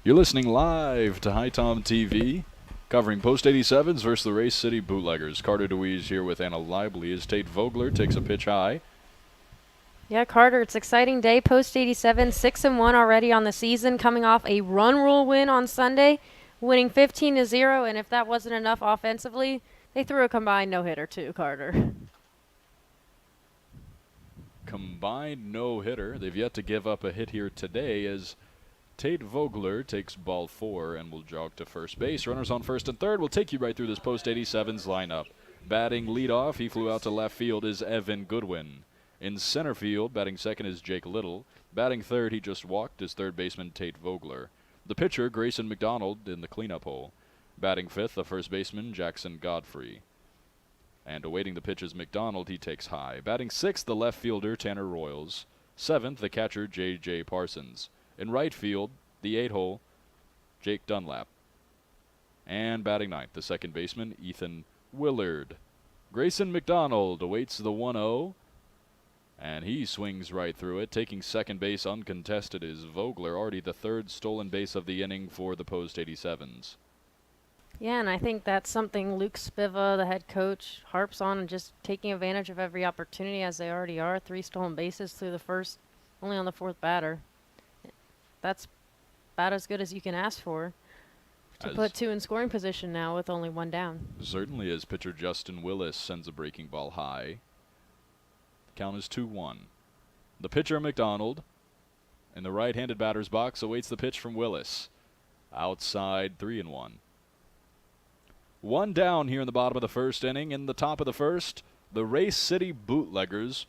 You're listening live to HiToms TV, covering Post 87s versus the Race City Bootleggers. Carter DeWeese here with Anna Lively as Tate Vogler takes a pitch high. Yeah, Carter, it's an exciting day. Post 87, 6-1 already on the season, coming off a run rule win on Sunday, winning 15-0. And if that wasn't enough offensively, they threw a combined no-hitter too, Carter. Combined no-hitter. They've yet to give up a hit here today as Tate Vogler takes ball 4 and will jog to first base. Runners on first and third. We'll take you right through this Post 87's lineup. Batting leadoff, he flew out to left field, is Evan Goodwin. In center field, batting second is Jake Little. Batting third, he just walked, is third baseman Tate Vogler. The pitcher, Grayson McDonald, in the cleanup hole. Batting fifth, the first baseman, Jackson Godfrey. And awaiting the pitch is McDonald, he takes high. Batting sixth, the left fielder, Tanner Royals. Seventh, the catcher, J.J. Parsons. In right field, the 8-hole, Jake Dunlap. And batting ninth, the second baseman, Ethan Willard. Grayson McDonald awaits the 1-0, and he swings right through it. Taking second base uncontested is Vogler, already the third stolen base of the inning for the Post 87s. Yeah, and I think that's something Luke Spiva, the head coach, harps on, and just taking advantage of every opportunity as they already are. 3 stolen bases through the first, only on the fourth batter. That's about as good as you can ask for to put 2 in scoring position now with only 1 down. Certainly, as pitcher Justin Willis sends a breaking ball high. The count is 2-1. The pitcher McDonald in the right-handed batter's box awaits the pitch from Willis. Outside, 3-1. 1 down here in the bottom of the first inning. In the top of the first, the Race City Bootleggers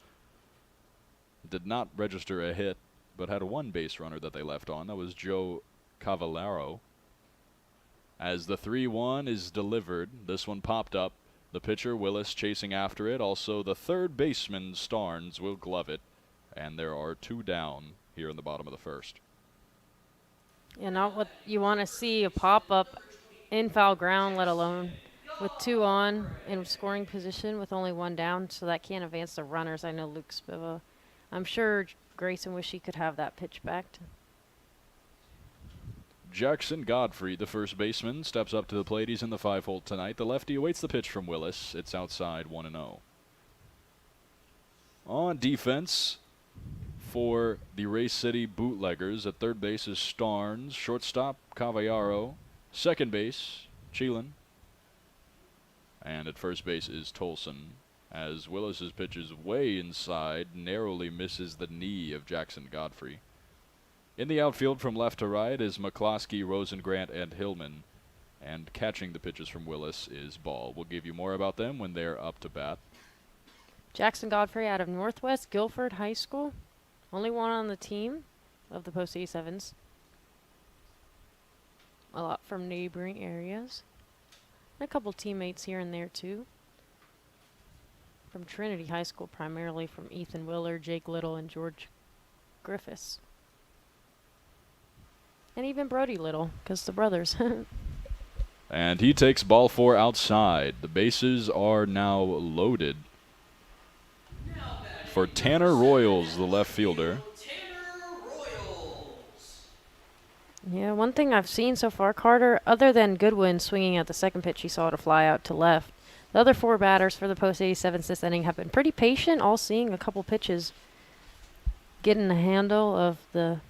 did not register a hit, but had a 1 base runner that they left on. That was Joe Cavallaro. As the 3-1 is delivered, this one popped up. The pitcher, Willis, chasing after it. Also, the third baseman, Starnes, will glove it. And there are 2 down here in the bottom of the first. Yeah, not what you want to see, a pop-up in foul ground, let alone with 2 on in scoring position with only 1 down, so that can't advance the runners. I know Luke Spiva. I'm sure Grayson wish he could have that pitch back. Jackson Godfrey, the first baseman, steps up to the plate. He's in the 5-hole tonight. The lefty awaits the pitch from Willis. It's outside, 1-0. On defense for the Race City Bootleggers, at third base is Starnes, shortstop Cavallaro, second base Chelan, and at first base is Tolson. As Willis's pitch is way inside, narrowly misses the knee of Jackson Godfrey. In the outfield from left to right is McCloskey, Rosengrant, and Hillman. And catching the pitches from Willis is Ball. We'll give you more about them when they're up to bat. Jackson Godfrey out of Northwest Guilford High School. Only one on the team of the Post 87s. A lot from neighboring areas. And a couple teammates here and there too. From Trinity High School, primarily from Ethan Willard, Jake Little, and George Griffiths. And even Brody Little, because the brothers. And he takes ball 4 outside. The bases are now loaded for Tanner Royals, the left fielder. Yeah, one thing I've seen so far, Carter, other than Goodwin swinging at the second pitch, he saw it fly out to left. The other 4 batters for the Post 87s this inning have been pretty patient, all seeing a couple pitches, getting the handle of the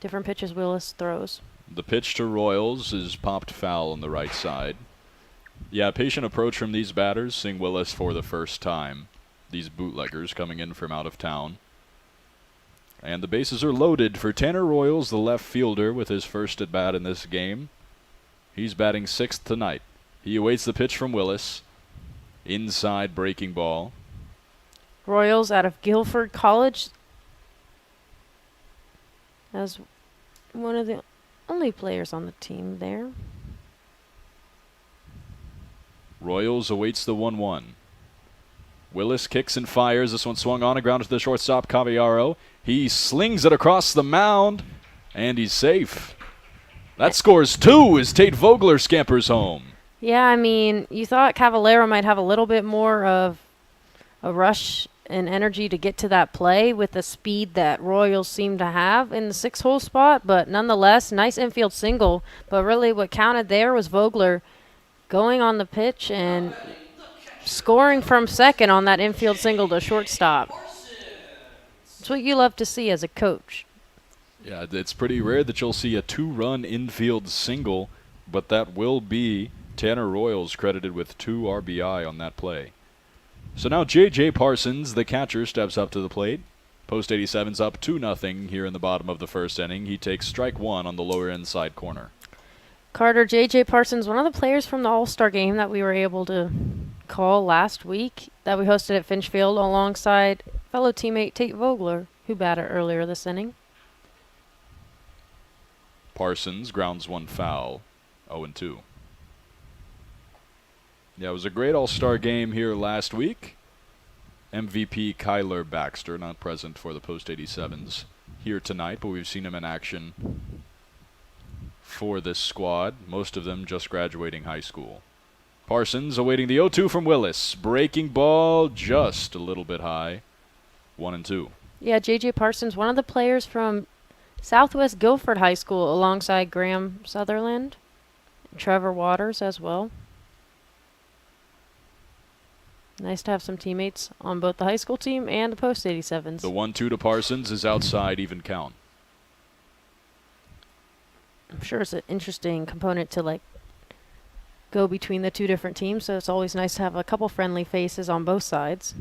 different pitches Willis throws. The pitch to Royals is popped foul on the right side. Yeah, patient approach from these batters, seeing Willis for the first time. These Bootleggers coming in from out of town. And the bases are loaded for Tanner Royals, the left fielder, with his first at bat in this game. He's batting 6th tonight. He awaits the pitch from Willis. Inside breaking ball. Royals out of Guilford College as one of the only players on the team there. Royals awaits the 1-1. Willis kicks and fires. This one swung on and grounded to the shortstop, Cavallaro. He slings it across the mound, and he's safe. That scores 2 as Tate Vogler scampers home. Yeah, I mean, you thought Cavallaro might have a little bit more of a rush and energy to get to that play with the speed that Royals seem to have in the 6-hole spot. But nonetheless, nice infield single. But really what counted there was Vogler going on the pitch and scoring from second on that infield single to shortstop. It's what you love to see as a coach. Yeah, it's pretty rare that you'll see a 2-run infield single, but that will be Tanner Royals credited with 2 RBI on that play. So now J.J. Parsons, the catcher, steps up to the plate. Post 87's up 2-0 here in the bottom of the first inning. He takes strike 1 on the lower inside corner. Carter, J.J. Parsons, one of the players from the All-Star game that we were able to call last week that we hosted at Finch Field alongside fellow teammate Tate Vogler, who batted earlier this inning. Parsons grounds one foul, 0-2. Yeah, it was a great All-Star game here last week. MVP Kyler Baxter, not present for the Post 87s here tonight, but we've seen him in action for this squad, most of them just graduating high school. Parsons awaiting the 0-2 from Willis. Breaking ball just a little bit high, 1-2. Yeah, J.J. Parsons, one of the players from Southwest Guilford High School alongside Graham Sutherland, and Trevor Waters as well. Nice to have some teammates on both the high school team and the Post 87s. The 1-2 to Parsons is outside, even count. I'm sure it's an interesting component to go between the two different teams, so it's always nice to have a couple friendly faces on both sides,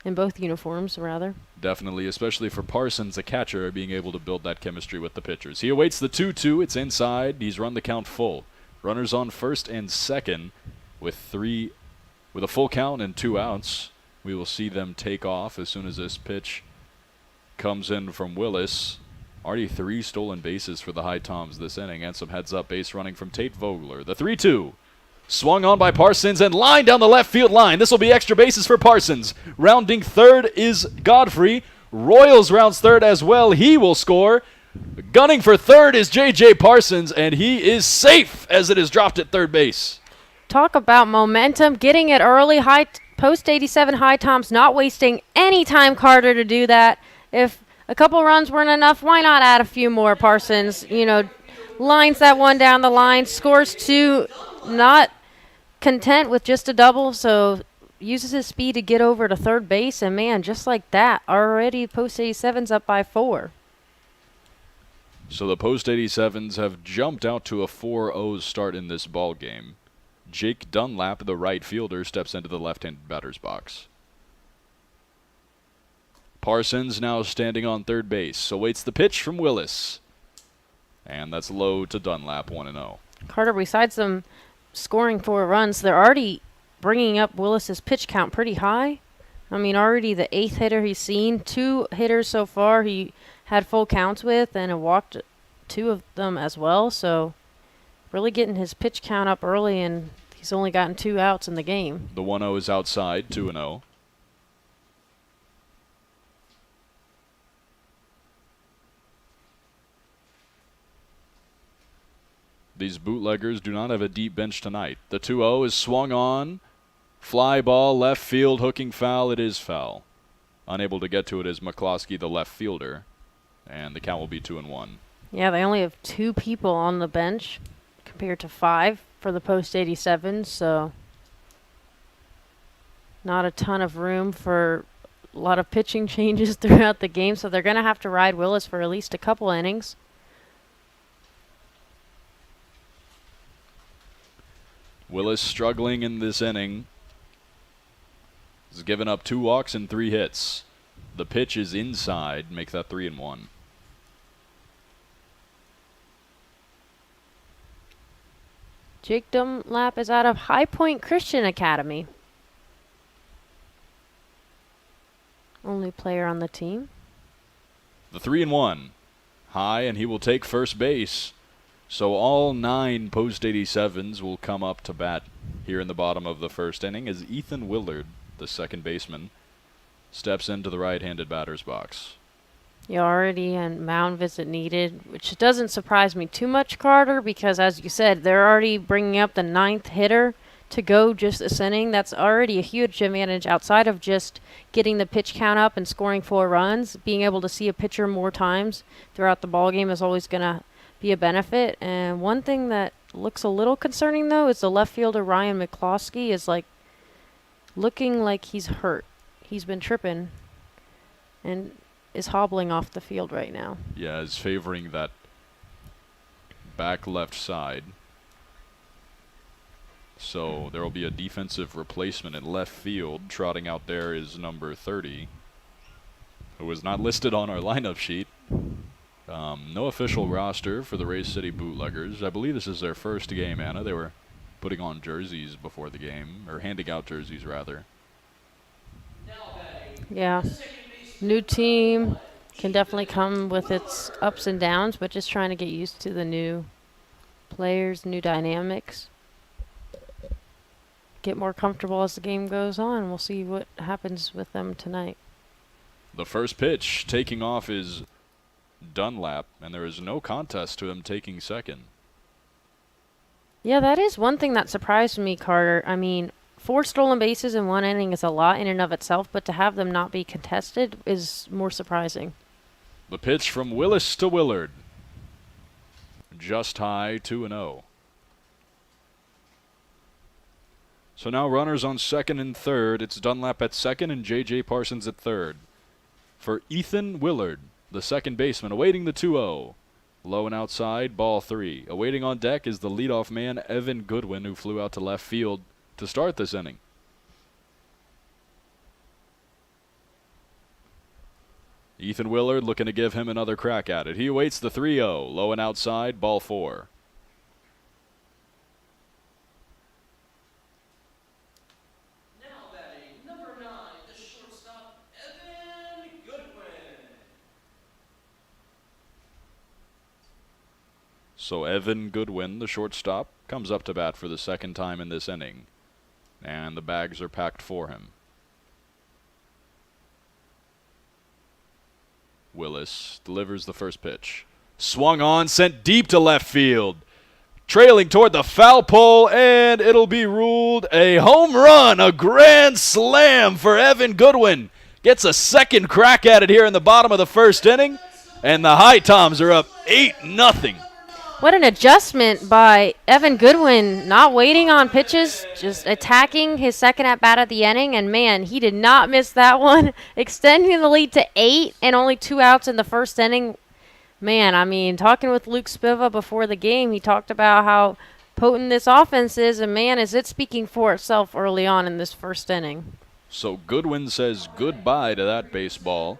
in both uniforms rather. Definitely, especially for Parsons, a catcher, being able to build that chemistry with the pitchers. He awaits the 2-2. It's inside. He's run the count full. Runners on first and second with a full count and 2 outs. We will see them take off as soon as this pitch comes in from Willis. Already 3 stolen bases for the HiToms this inning, and some heads-up base running from Tate Vogler. The 3-2. Swung on by Parsons and line down the left field line. This will be extra bases for Parsons. Rounding third is Godfrey. Royals rounds third as well. He will score. Gunning for third is J.J. Parsons, and he is safe as it is dropped at third base. Talk about momentum, getting it early. Post 87 HiToms not wasting any time, Carter, to do that. If a couple runs weren't enough, why not add a few more? Parsons, lines that one down the line, scores 2, not content with just a double, so uses his speed to get over to third base, and man, just like that, already Post 87's up by 4. So the Post 87s have jumped out to a 4-0 start in this ball game. Jake Dunlap, the right fielder, steps into the left-handed batter's box. Parsons now standing on third base, awaits the pitch from Willis. And that's low to Dunlap, 1-0. Carter, besides them scoring 4 runs, they're already bringing up Willis's pitch count pretty high. I mean, already the 8th hitter he's seen. 2 hitters so far he had full counts with, and walked 2 of them as well. So really getting his pitch count up early, and he's only gotten 2 outs in the game. The 1-0 is outside, 2-0. These bootleggers do not have a deep bench tonight. The 2-0 is swung on. Fly ball, left field, hooking foul. It is foul. Unable to get to it is McCloskey, the left fielder. And the count will be 2-1. Yeah, they only have 2 people on the bench compared to 5 for the Post 87, so not a ton of room for a lot of pitching changes throughout the game, so they're going to have to ride Willis for at least a couple innings. Willis struggling in this inning. He's given up 2 walks and 3 hits. The pitch is inside, make that 3-1. Jake Dunlap is out of High Point Christian Academy. Only player on the team. The 3-1. High, and he will take first base. So all 9 Post 87s will come up to bat here in the bottom of the first inning as Ethan Willard, the second baseman, steps into the right-handed batter's box. You already and mound visit needed, which doesn't surprise me too much, Carter, because as you said, they're already bringing up the 9th hitter to go just this inning, that's already a huge advantage outside of just getting the pitch count up and scoring 4 runs. Being able to see a pitcher more times throughout the ball game is always going to be a benefit. And one thing that looks a little concerning, though, is the left fielder Ryan McCloskey is looking like he's hurt. He's been tripping and is hobbling off the field right now. Yeah, is favoring that back left side. So there will be a defensive replacement in left field. Trotting out there is number 30, who is not listed on our lineup sheet. No official roster for the Race City Bootleggers. I believe this is their first game, Anna. They were putting on jerseys before the game, or handing out jerseys, rather. Yeah. New team can definitely come with its ups and downs, but just trying to get used to the new players, new dynamics. Get more comfortable as the game goes on. We'll see what happens with them tonight. The first pitch taking off is Dunlap, and there is no contest to him taking second. Yeah, that is one thing that surprised me, Carter. I mean, 4 stolen bases in 1 inning is a lot in and of itself, but to have them not be contested is more surprising. The pitch from Willis to Willard. Just high, 2-0. So now runners on second and third. It's Dunlap at second and J.J. Parsons at third. For Ethan Willard, the second baseman, awaiting the 2-0. Low and outside, ball 3. Awaiting on deck is the leadoff man, Evan Goodwin, who flew out to left field to start this inning. Ethan Willard looking to give him another crack at it. He awaits the 3-0. Low and outside, ball 4. So Evan Goodwin, the shortstop, comes up to bat for the second time in this inning. And the bags are packed for him. Willis delivers the first pitch. Swung on, sent deep to left field. Trailing toward the foul pole, and it'll be ruled a home run, a grand slam for Evan Goodwin. Gets a second crack at it here in the bottom of the first inning, and the HiToms are up 8-0. What an adjustment by Evan Goodwin, not waiting on pitches, just attacking his second at-bat at the inning. And, man, he did not miss that one, extending the lead to 8 and only 2 outs in the first inning. Man, I mean, talking with Luke Spiva before the game, he talked about how potent this offense is, and, man, is it speaking for itself early on in this first inning. So Goodwin says goodbye to that baseball,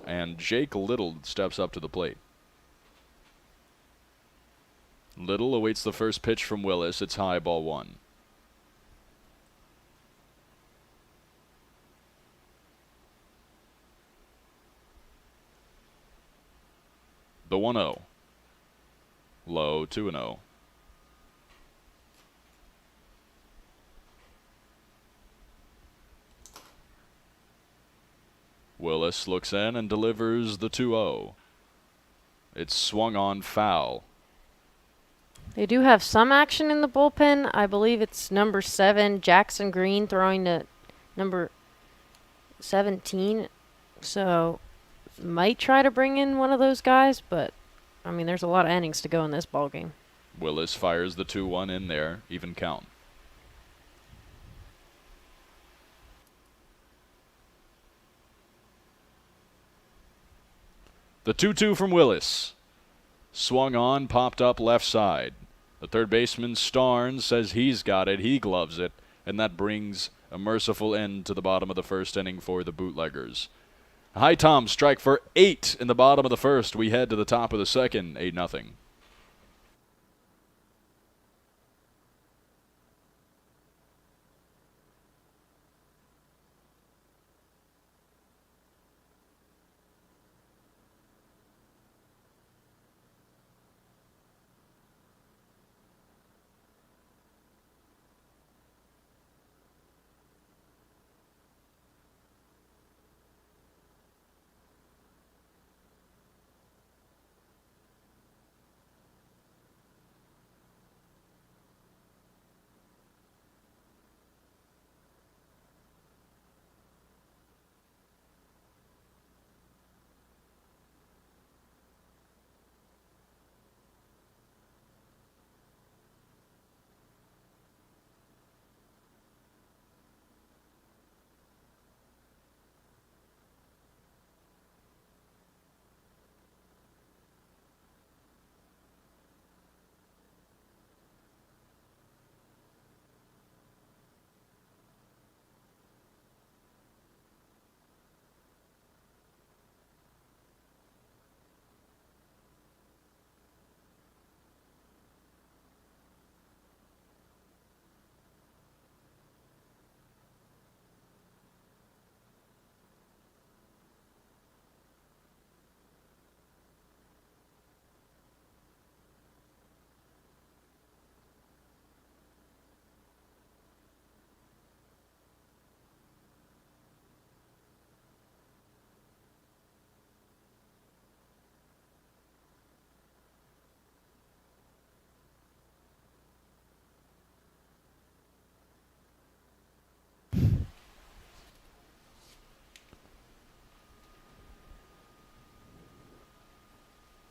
and Jake Little steps up to the plate. Little awaits the first pitch from Willis. It's high, ball 1. The 1-0. Low, 2-0. Willis looks in and delivers the 2-0. It's swung on, foul. They do have some action in the bullpen. I believe it's number 7, Jackson Green, throwing to number 17. So might try to bring in one of those guys, but, I mean, there's a lot of innings to go in this ballgame. Willis fires the 2-1 in there, even count. The 2-2 from Willis. Swung on, popped up left side. The third baseman, Starnes, says he's got it, he gloves it, and that brings a merciful end to the bottom of the first inning for the Bootleggers. HiToms strike for 8 in the bottom of the first. We head to the top of the second, 8-0.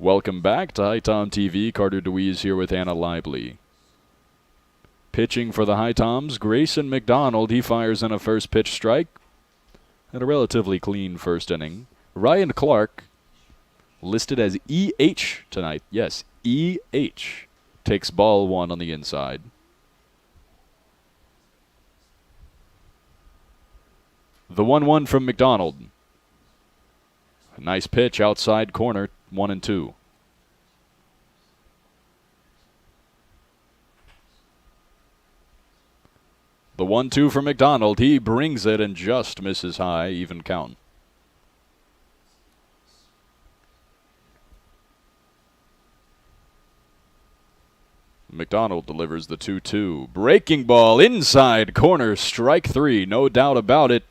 Welcome back to HiTom TV. Carter DeWeese here with Anna Lively. Pitching for the HiToms, Grayson McDonald. He fires in a first pitch strike. And a relatively clean first inning. Ryan Clark, listed as EH tonight. Yes, EH. Takes ball one on the inside. The 1-1 from McDonald. A nice pitch outside corner, 1-2. The 1-2 from McDonald. He brings it and just misses high, even count. McDonald delivers the 2-2. Breaking ball inside corner, strike three, no doubt about it.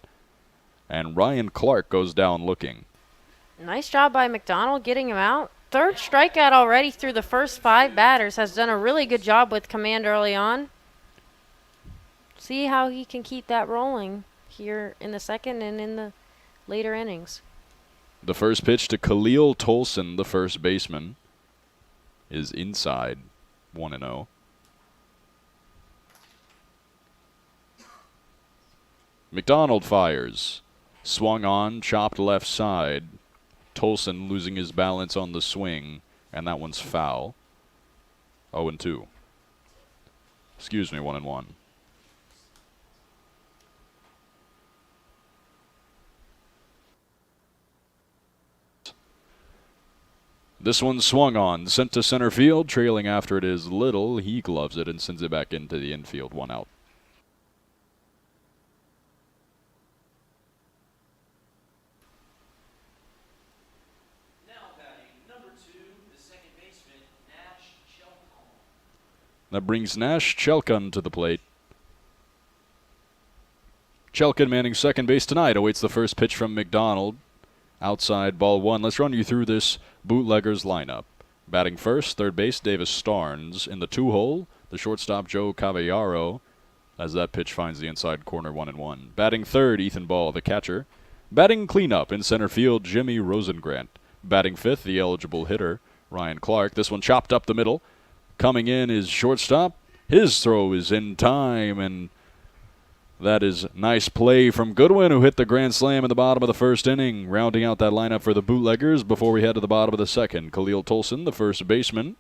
And Ryan Clark goes down looking. Nice job by McDonald getting him out. Third strikeout already through the first 5 batters. Has done a really good job with command early on. See how he can keep that rolling here in the second and in the later innings. The first pitch to Khalil Tolson, the first baseman, is inside, 1-0. McDonald fires. Swung on, chopped left side. Tolson losing his balance on the swing, and that one's foul. 0-2. Excuse me, 1-1. This one swung on, sent to center field, trailing after it is Little. He gloves it and sends it back into the infield, 1 out. That brings Nash Chelkan to the plate. Chelkan manning second base tonight awaits the first pitch from McDonald. Outside, ball 1. Let's run you through this Bootleggers lineup. Batting first, third base, Davis Starnes. In the 2-hole, the shortstop, Joe Cavallaro, as that pitch finds the inside corner, 1-1. Batting third, Ethan Ball, the catcher. Batting cleanup in center field, Jimmy Rosengrant. Batting fifth, the eligible hitter, Ryan Clark. This one chopped up the middle. Coming in is shortstop. His throw is in time, and that is nice play from Goodwin, who hit the grand slam in the bottom of the first inning, rounding out that lineup for the Bootleggers before we head to the bottom of the second. Khalil Tolson, the first baseman,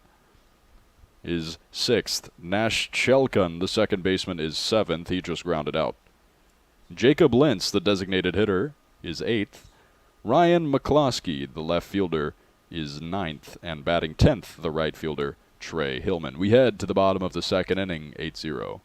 is 6th. Nash Chelkan, the second baseman, is 7th. He just grounded out. Jacob Lentz, the designated hitter, is 8th. Ryan McCloskey, the left fielder, is 9th. And batting 10th, the right fielder, Trey Hillman. We head to the bottom of the second inning, 8-0.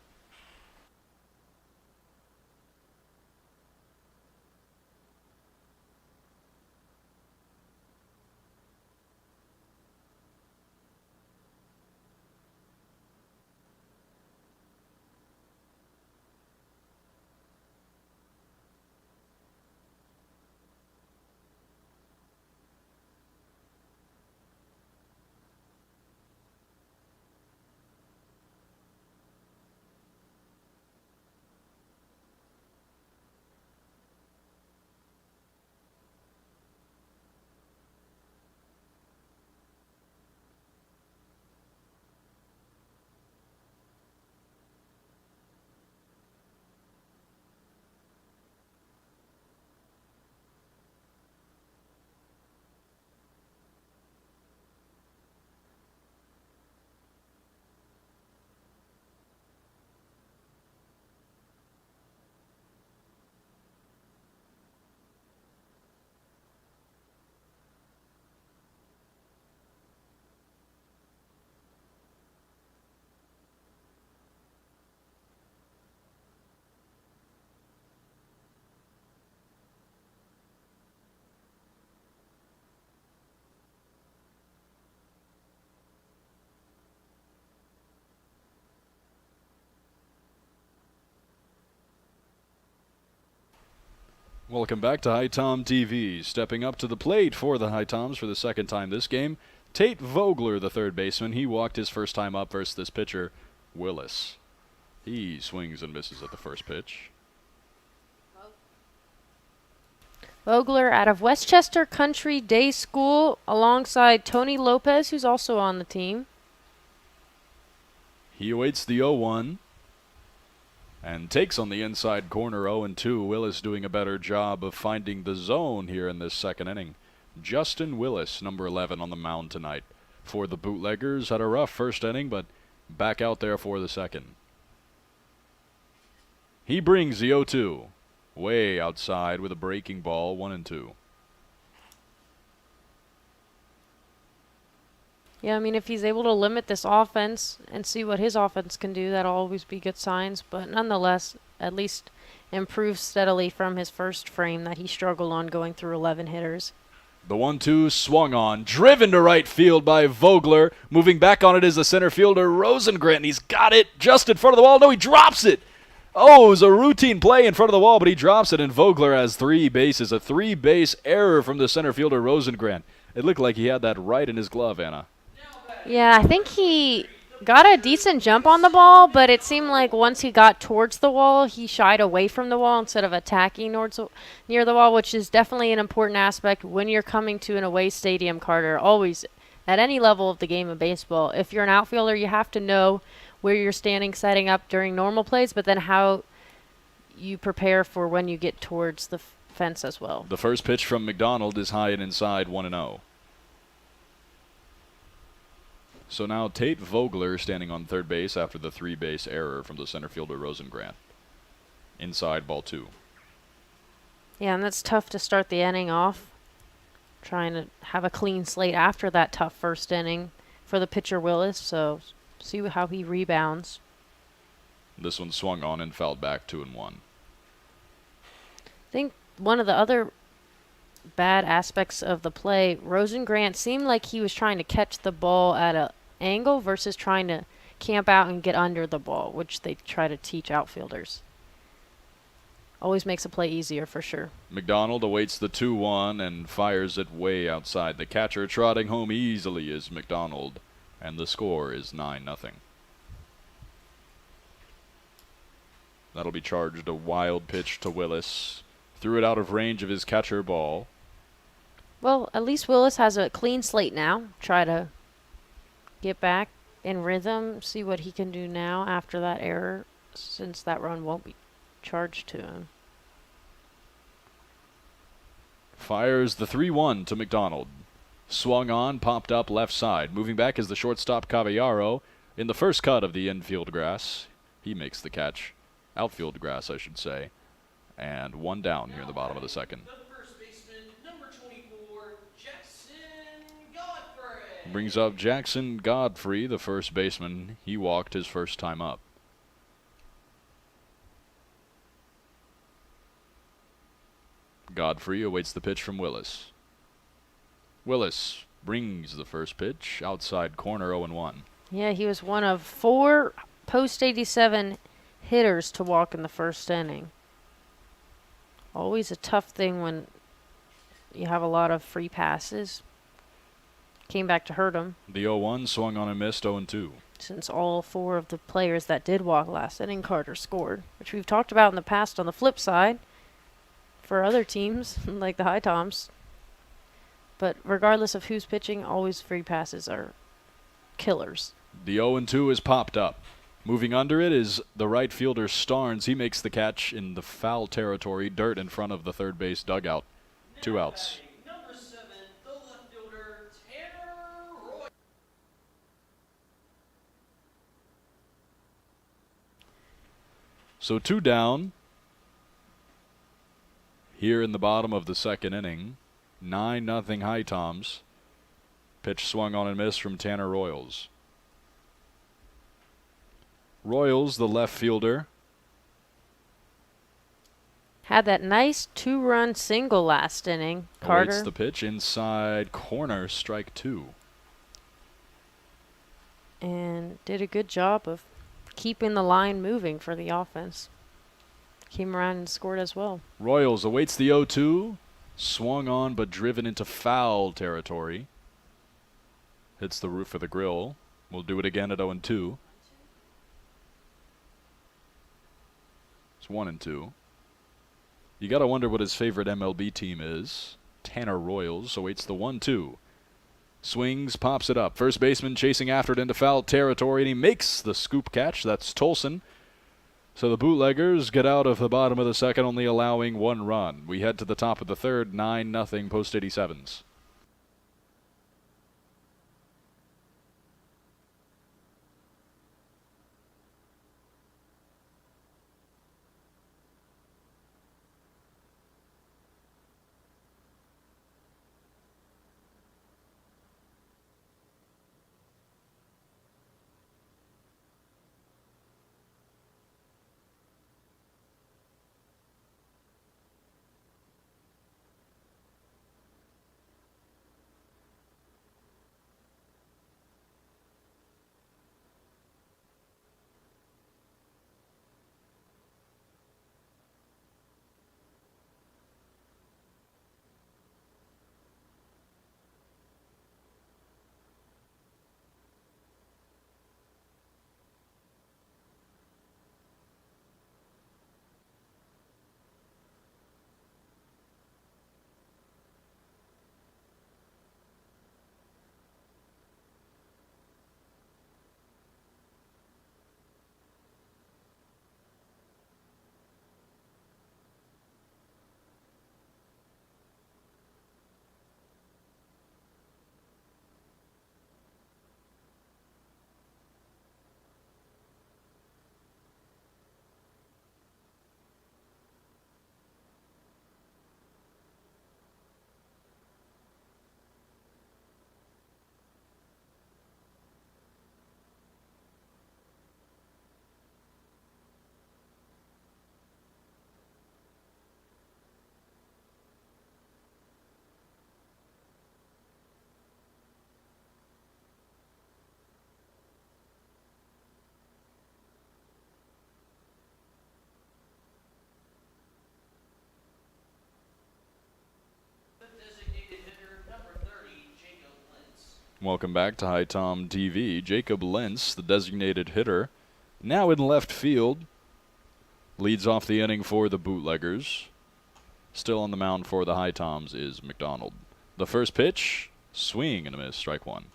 Welcome back to HiTom TV. Stepping up to the plate for the HiToms for the second time this game, Tate Vogler, the third baseman. He walked his first time up versus this pitcher, Willis. He swings and misses at the first pitch. Vogler out of Westchester Country Day School alongside Tony Lopez, who's also on the team. He awaits the 0-1 and takes on the inside corner 0-2. Willis doing a better job of finding the zone here in this second inning. Justin Willis, number 11, on the mound tonight for the Bootleggers. Had a rough first inning, but back out there for the second. He brings the 0-2 way outside with a breaking ball, 1-2. Yeah, I mean, if he's able to limit this offense and see what his offense can do, that'll always be good signs. But nonetheless, at least improve steadily from his first frame that he struggled on going through 11 hitters. The 1-2 swung on, driven to right field by Vogler. Moving back on it is the center fielder, Rosengren. And he's got it just in front of the wall. No, he drops it. Oh, it was a routine play in front of the wall, but he drops it, and Vogler has 3 bases. A 3-base error from the center fielder, Rosengren. It looked like he had that right in his glove, Anna. Yeah, I think he got a decent jump on the ball, but it seemed like once he got towards the wall, he shied away from the wall instead of attacking near the wall, which is definitely an important aspect when you're coming to an away stadium, Carter. Always, at any level of the game of baseball, if you're an outfielder, you have to know where you're standing, setting up during normal plays, but then how you prepare for when you get towards the fence as well. The first pitch from McDonald is high and inside, 1-0. So now Tate Vogler standing on third base after the 3-base error from the center fielder Rosengren. Inside, ball 2. Yeah, and that's tough to start the inning off. Trying to have a clean slate after that tough first inning for the pitcher Willis, so see how he rebounds. This one swung on and fouled back, 2-1. I think one of the other bad aspects of the play, Rosengren seemed like he was trying to catch the ball at an angle versus trying to camp out and get under the ball, which they try to teach outfielders. Always makes a play easier for sure. McDonald awaits the 2-1 and fires it way outside. The catcher trotting home easily is McDonald, and the score is 9-0. That'll be charged a wild pitch to Willis. Threw it out of range of his catcher ball. Well, at least Willis has a clean slate now. Try to get back in rhythm, see what he can do now after that error, since that run won't be charged to him. Fires the 3-1 to McDonald. Swung on, popped up left side. Moving back is the shortstop Cavallaro in the first cut of the infield grass. He makes the catch. Outfield grass, I should say. And 1 down here in the bottom of the second. The first baseman, number 24, Jackson Godfrey. Brings up Jackson Godfrey, the first baseman. He walked his first time up. Godfrey awaits the pitch from Willis. Willis brings the first pitch, outside corner, 0-1. Yeah, he was one of 4 post-87 hitters to walk in the first inning. Always a tough thing when you have a lot of free passes. Came back to hurt him. The 0-1 swung on and missed, 0-2. Since all 4 of the players that did walk last inning, Carter scored, which we've talked about in the past on the flip side for other teams like the HiToms. But regardless of who's pitching, always free passes are killers. The 0-2 is popped up. Moving under it is the right fielder Starnes. He makes the catch in the foul territory, dirt in front of the third base dugout. 2 outs. Number 7, the left fielder, Tanner Roy. So 2 down here in the bottom of the second inning. 9-0 HiToms. Pitch swung on and missed from Tanner Royals. Royals, the left fielder. Had that nice 2-run single last inning, Carter. Awaits the pitch inside corner, strike 2. And did a good job of keeping the line moving for the offense. Came around and scored as well. Royals awaits the 0-2. Swung on but driven into foul territory. Hits the roof of the grill. We'll do it again at 0-2. It's 1-2. You got to wonder what his favorite MLB team is. Tanner Royals awaits the 1-2. Swings, pops it up. First baseman chasing after it into foul territory, and he makes the scoop catch. That's Tolson. So the Bootleggers get out of the bottom of the second, only allowing 1 run. We head to the top of the third, 9-0 post 87s. Welcome back to HiTom TV. Jacob Lentz, the designated hitter, now in left field, leads off the inning for the Bootleggers. Still on the mound for the HiToms is McDonald. The first pitch, swing and a miss, strike 1.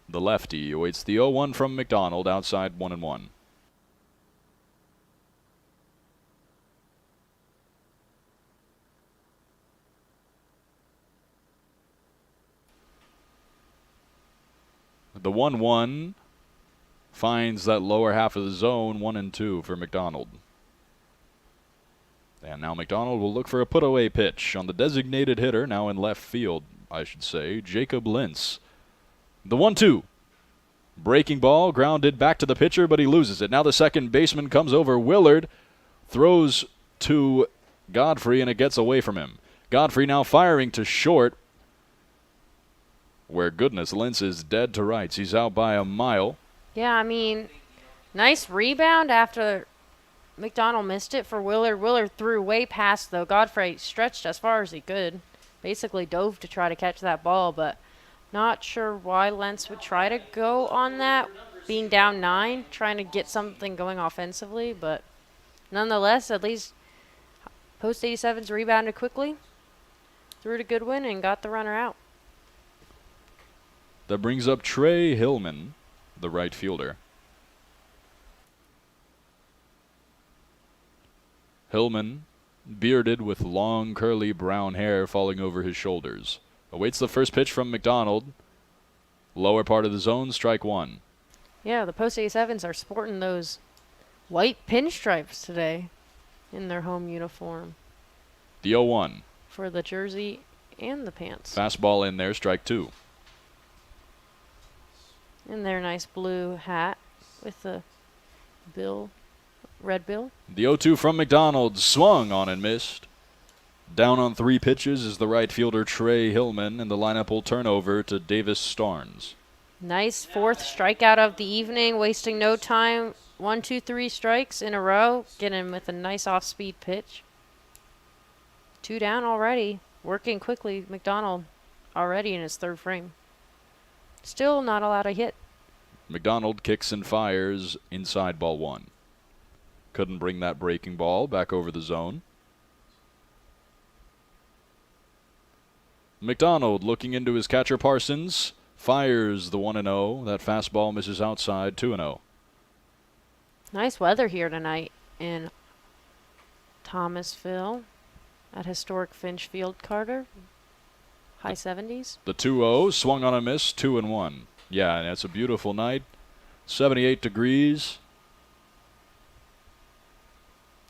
The lefty awaits the 0-1 from McDonald, outside 1-1. The 1-1 finds that lower half of the zone, 1-2 for McDonald. And now McDonald will look for a put-away pitch on the designated hitter, now in left field, I should say, Jacob Lentz. The 1-2. Breaking ball, grounded back to the pitcher, but he loses it. Now the second baseman comes over. Willard throws to Godfrey, and it gets away from him. Godfrey now firing to short, where goodness, Lentz is dead to rights. He's out by a mile. Yeah, I mean, nice rebound after McDonald missed it for Willard. Willard threw way past, though. Godfrey stretched as far as he could. Basically dove to try to catch that ball, but not sure why Lentz would try to go on that, being down 9, trying to get something going offensively. But nonetheless, at least post 87's rebounded quickly, threw to Goodwin, and got the runner out. That brings up Trey Hillman, the right fielder. Hillman, bearded with long curly brown hair falling over his shoulders, awaits the first pitch from McDonald. Lower part of the zone, strike 1. Yeah, the post 87s are sporting those white pinstripes today in their home uniform. The 0-1. For the jersey and the pants. Fastball in there, strike 2. And their nice blue hat with the red bill. The 0-2 from McDonald, swung on and missed. Down on 3 pitches is the right fielder Trey Hillman, and the lineup will turn over to Davis Starnes. Nice 4th strikeout of the evening, wasting no time. 1, 2, 3 strikes in a row. Get him with a nice off-speed pitch. 2 down already. Working quickly, McDonald already in his 3rd frame. still not allowed a hit. McDonald kicks and fires inside ball 1. Couldn't bring that breaking ball back over the zone. McDonald looking into his catcher Parsons. Fires the 1-0. That fastball misses outside, 2-0. Nice weather here tonight in Thomasville at historic Finch Field, Carter. High 70s. The 2-0 swung on a miss, 2-1. Yeah, and it's a beautiful night. 78 degrees.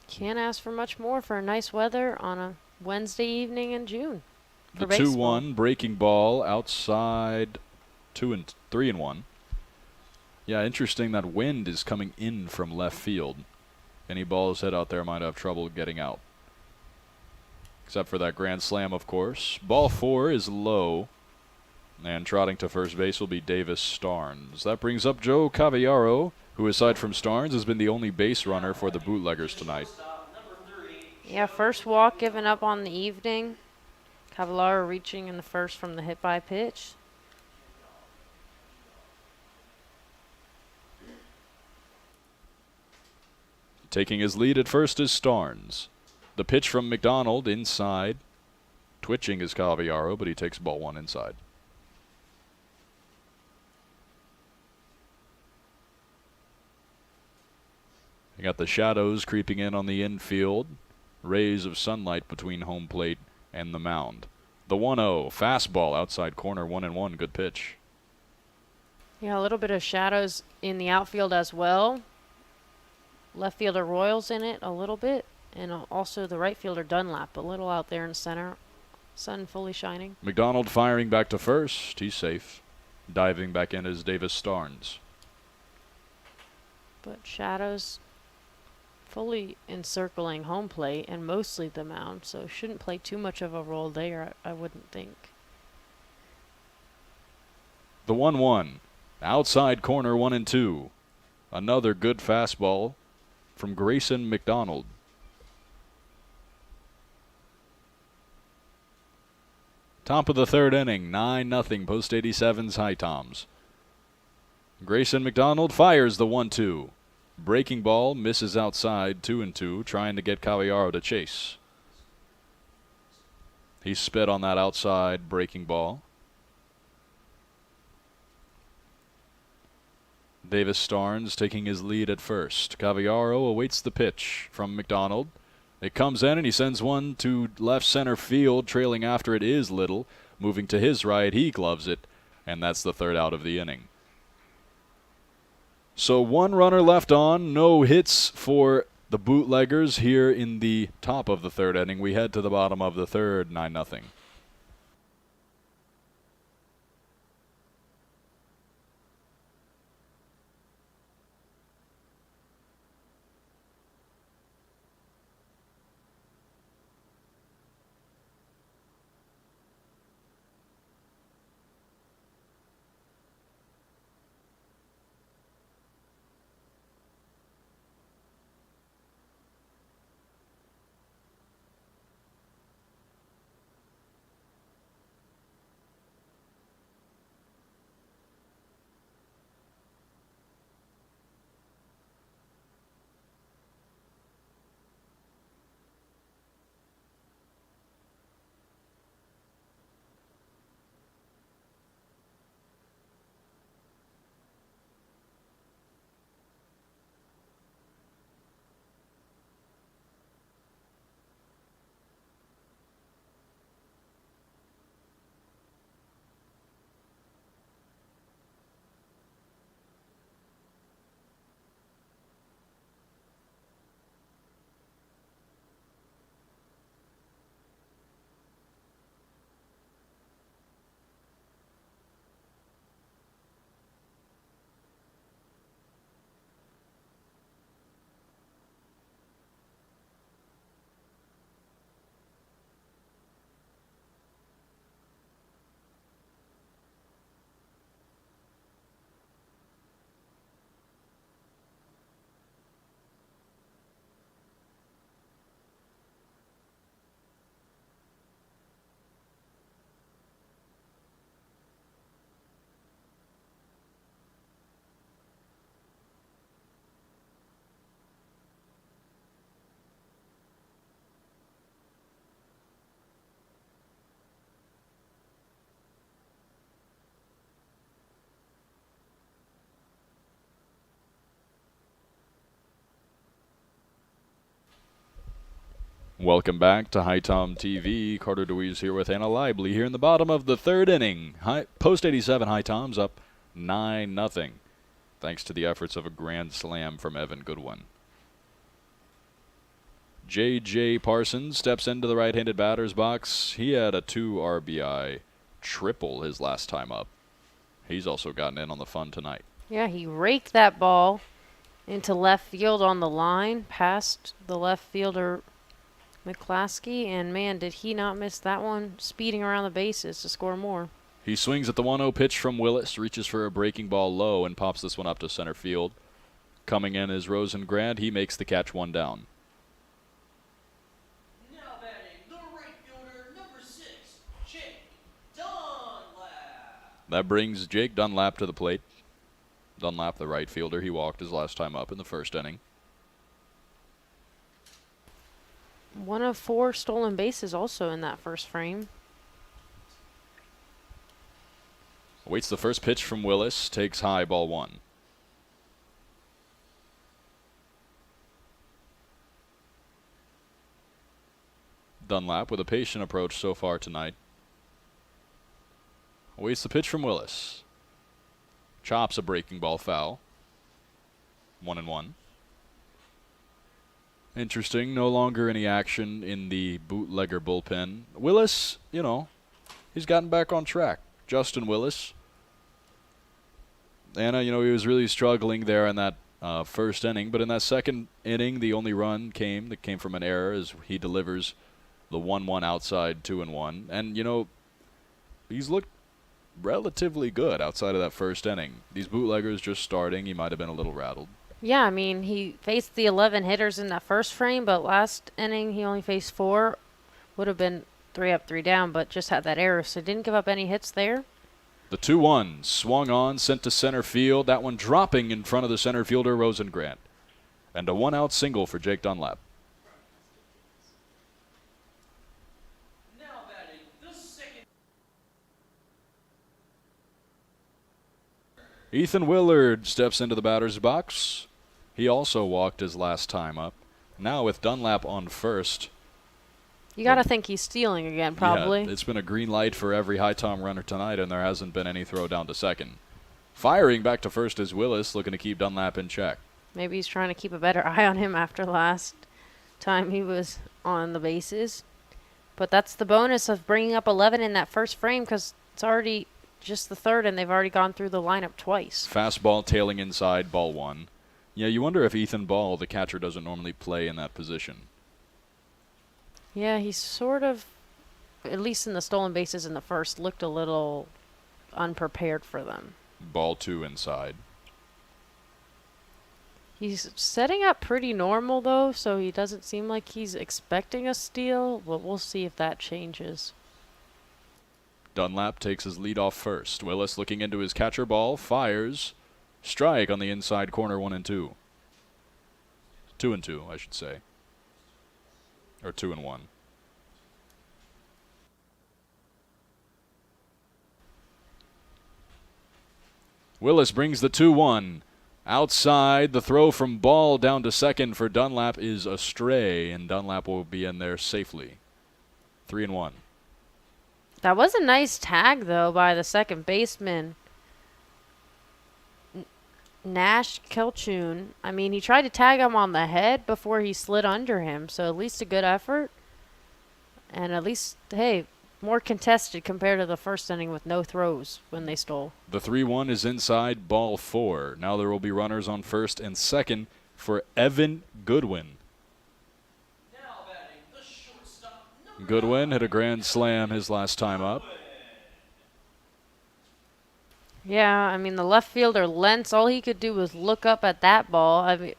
Can't ask for much more for nice weather on a Wednesday evening in June. The 2-1 breaking ball outside, 3-1. Yeah, interesting that wind is coming in from left field. Any balls hit out there might have trouble getting out. Except for that grand slam, of course. Ball 4 is low. And trotting to first base will be Davis Starnes. That brings up Joe Cavallaro, who aside from Starnes has been the only base runner for the Bootleggers tonight. Yeah, first walk given up on the evening. Cavallaro reaching in the first from the hit by pitch. Taking his lead at first is Starnes. The pitch from McDonald inside. Twitching is Cavallaro, but he takes ball 1 inside. You got the shadows creeping in on the infield. Rays of sunlight between home plate and the mound. The 1-0 fastball outside corner, 1-1. Good pitch. Yeah, a little bit of shadows in the outfield as well. Left fielder Royals in it a little bit, and also the right fielder Dunlap a little out there in center. Sun fully shining. McDonald firing back to first. He's safe. Diving back in is Davis Starnes. But shadows fully encircling home plate and mostly the mound, so shouldn't play too much of a role there, I wouldn't think. The 1-1. Outside corner, 1-2. Another good fastball from Grayson McDonald. Top of the third inning, 9-0, post 87's HiToms. Grayson McDonald fires the 1-2. Breaking ball misses outside, 2-2, trying to get Cavallaro to chase. He spit on that outside breaking ball. Davis Starnes taking his lead at first. Cavallaro awaits the pitch from McDonald. It comes in and he sends one to left center field. Trailing after it is Little. Moving to his right, he gloves it. And that's the third out of the inning. So 1 runner left on. No hits for the Bootleggers here in the top of the third inning. We head to the bottom of the third, 9-0. Welcome back to HiTom TV. Carter DeWeese here with Anna Lively here in the bottom of the third inning. Post 87 HiToms up 9-0, thanks to the efforts of a grand slam from Evan Goodwin. J.J. Parsons steps into the right-handed batter's box. He had a 2 RBI triple his last time up. He's also gotten in on the fun tonight. Yeah, he raked that ball into left field on the line, past the left fielder McClaskey, and man, did he not miss that one, speeding around the bases to score more. He swings at the 1-0 pitch from Willis, reaches for a breaking ball low, and pops this one up to center field. Coming in is Rosengrand. He makes the catch, 1 down. Now batting, the right fielder, number 6, Jake Dunlap. That brings Jake Dunlap to the plate. Dunlap, the right fielder, he walked his last time up in the first inning. 1 of 4 stolen bases also in that first frame. Awaits the first pitch from Willis, takes high, ball 1. Dunlap with a patient approach so far tonight. Awaits the pitch from Willis. Chops a breaking ball foul. 1-1. Interesting, no longer any action in the Bootlegger bullpen. Willis, you know, he's gotten back on track. Justin Willis. Anna, you know, he was really struggling there in that first inning, but in that second inning, the only run came from an error as he delivers the 1-1 outside 2-1. And, you know, he's looked relatively good outside of that first inning. These Bootleggers just starting, he might have been a little rattled. Yeah, I mean, he faced the 11 hitters in that first frame, but last inning he only faced 4. Would have been 3 up, 3 down, but just had that error, so didn't give up any hits there. The 2-1 swung on, sent to center field. That one dropping in front of the center fielder, Rosengrant. And a 1-out single for Jake Dunlap. Now batting, the second. Ethan Willard steps into the batter's box. He also walked his last time up. Now with Dunlap on first. You got to think he's stealing again, probably. Yeah, it's been a green light for every HiTom runner tonight, and there hasn't been any throw down to second. Firing back to first is Willis, looking to keep Dunlap in check. Maybe he's trying to keep a better eye on him after last time he was on the bases. But that's the bonus of bringing up 11 in that first frame, because it's already just the third, and they've already gone through the lineup twice. Fastball tailing inside, ball 1. Yeah, you wonder if Ethan Ball, the catcher, doesn't normally play in that position. Yeah, he sort of, at least in the stolen bases in the first, looked a little unprepared for them. Ball 2 inside. He's setting up pretty normal, though, so he doesn't seem like he's expecting a steal, but we'll see if that changes. Dunlap takes his lead off first. Willis looking into his catcher ball, fires. Strike on the inside corner, 1-2. 2-2, I should say. Or 2-1. Willis brings the 2-1. Outside, the throw from Ball down to second for Dunlap is astray, and Dunlap will be in there safely. 3-1. That was a nice tag, though, by the second baseman, Nash Kelchun. I mean, he tried to tag him on the head before he slid under him, so at least a good effort. And at least, hey, more contested compared to the first inning with no throws when they stole. The 3-1 is inside, ball 4. Now there will be runners on first and second for Evan Goodwin. Now batting, the shortstop, number Goodwin 9, hit a grand slam his last time up. Yeah, I mean, the left fielder, Lentz, all he could do was look up at that ball. I mean,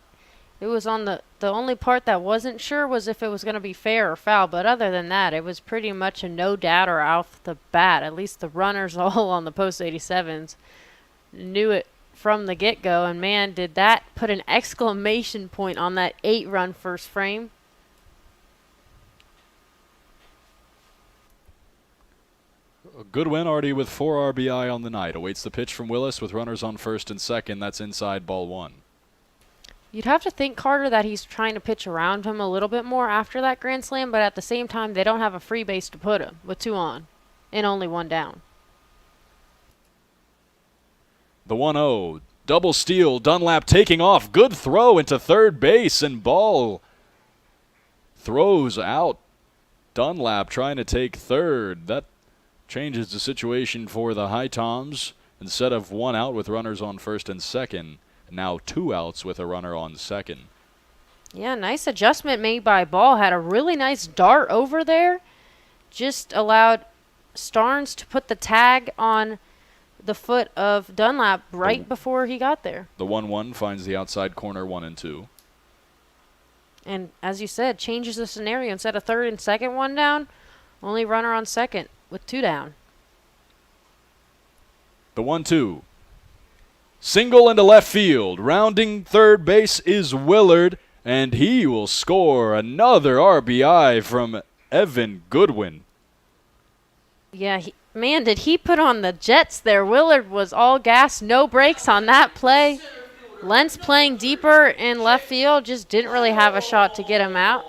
it was on the only part that wasn't sure was if it was going to be fair or foul. But other than that, it was pretty much a no doubter off the bat. At least the runners all on the post 87s knew it from the get-go. And, man, did that put an exclamation point on that 8-run first frame. Goodwin already with 4 RBI on the night. Awaits the pitch from Willis with runners on first and second. That's inside, ball 1. You'd have to think, Carter, that he's trying to pitch around him a little bit more after that grand slam, but at the same time, they don't have a free base to put him with 2 on and only 1 down. The 1-0. Double steal. Dunlap taking off. Good throw into third base, and ball throws out. Dunlap trying to take third. That changes the situation for the HiToms. Instead of 1 out with runners on first and second, now 2 outs with a runner on second. Yeah, nice adjustment made by Ball. Had a really nice dart over there. Just allowed Starnes to put the tag on the foot of Dunlap right before he got there. The 1-1 finds the outside corner 1 and 2. And as you said, changes the scenario. Instead of third and second 1 down, only runner on second with 2 down. The 1-2. Single into left field. Rounding third base is Willard, and he will score another RBI from Evan Goodwin. Yeah, man, did he put on the Jets there. Willard was all gas, no brakes on that play. Lentz playing deeper in left field, just didn't really have a shot to get him out.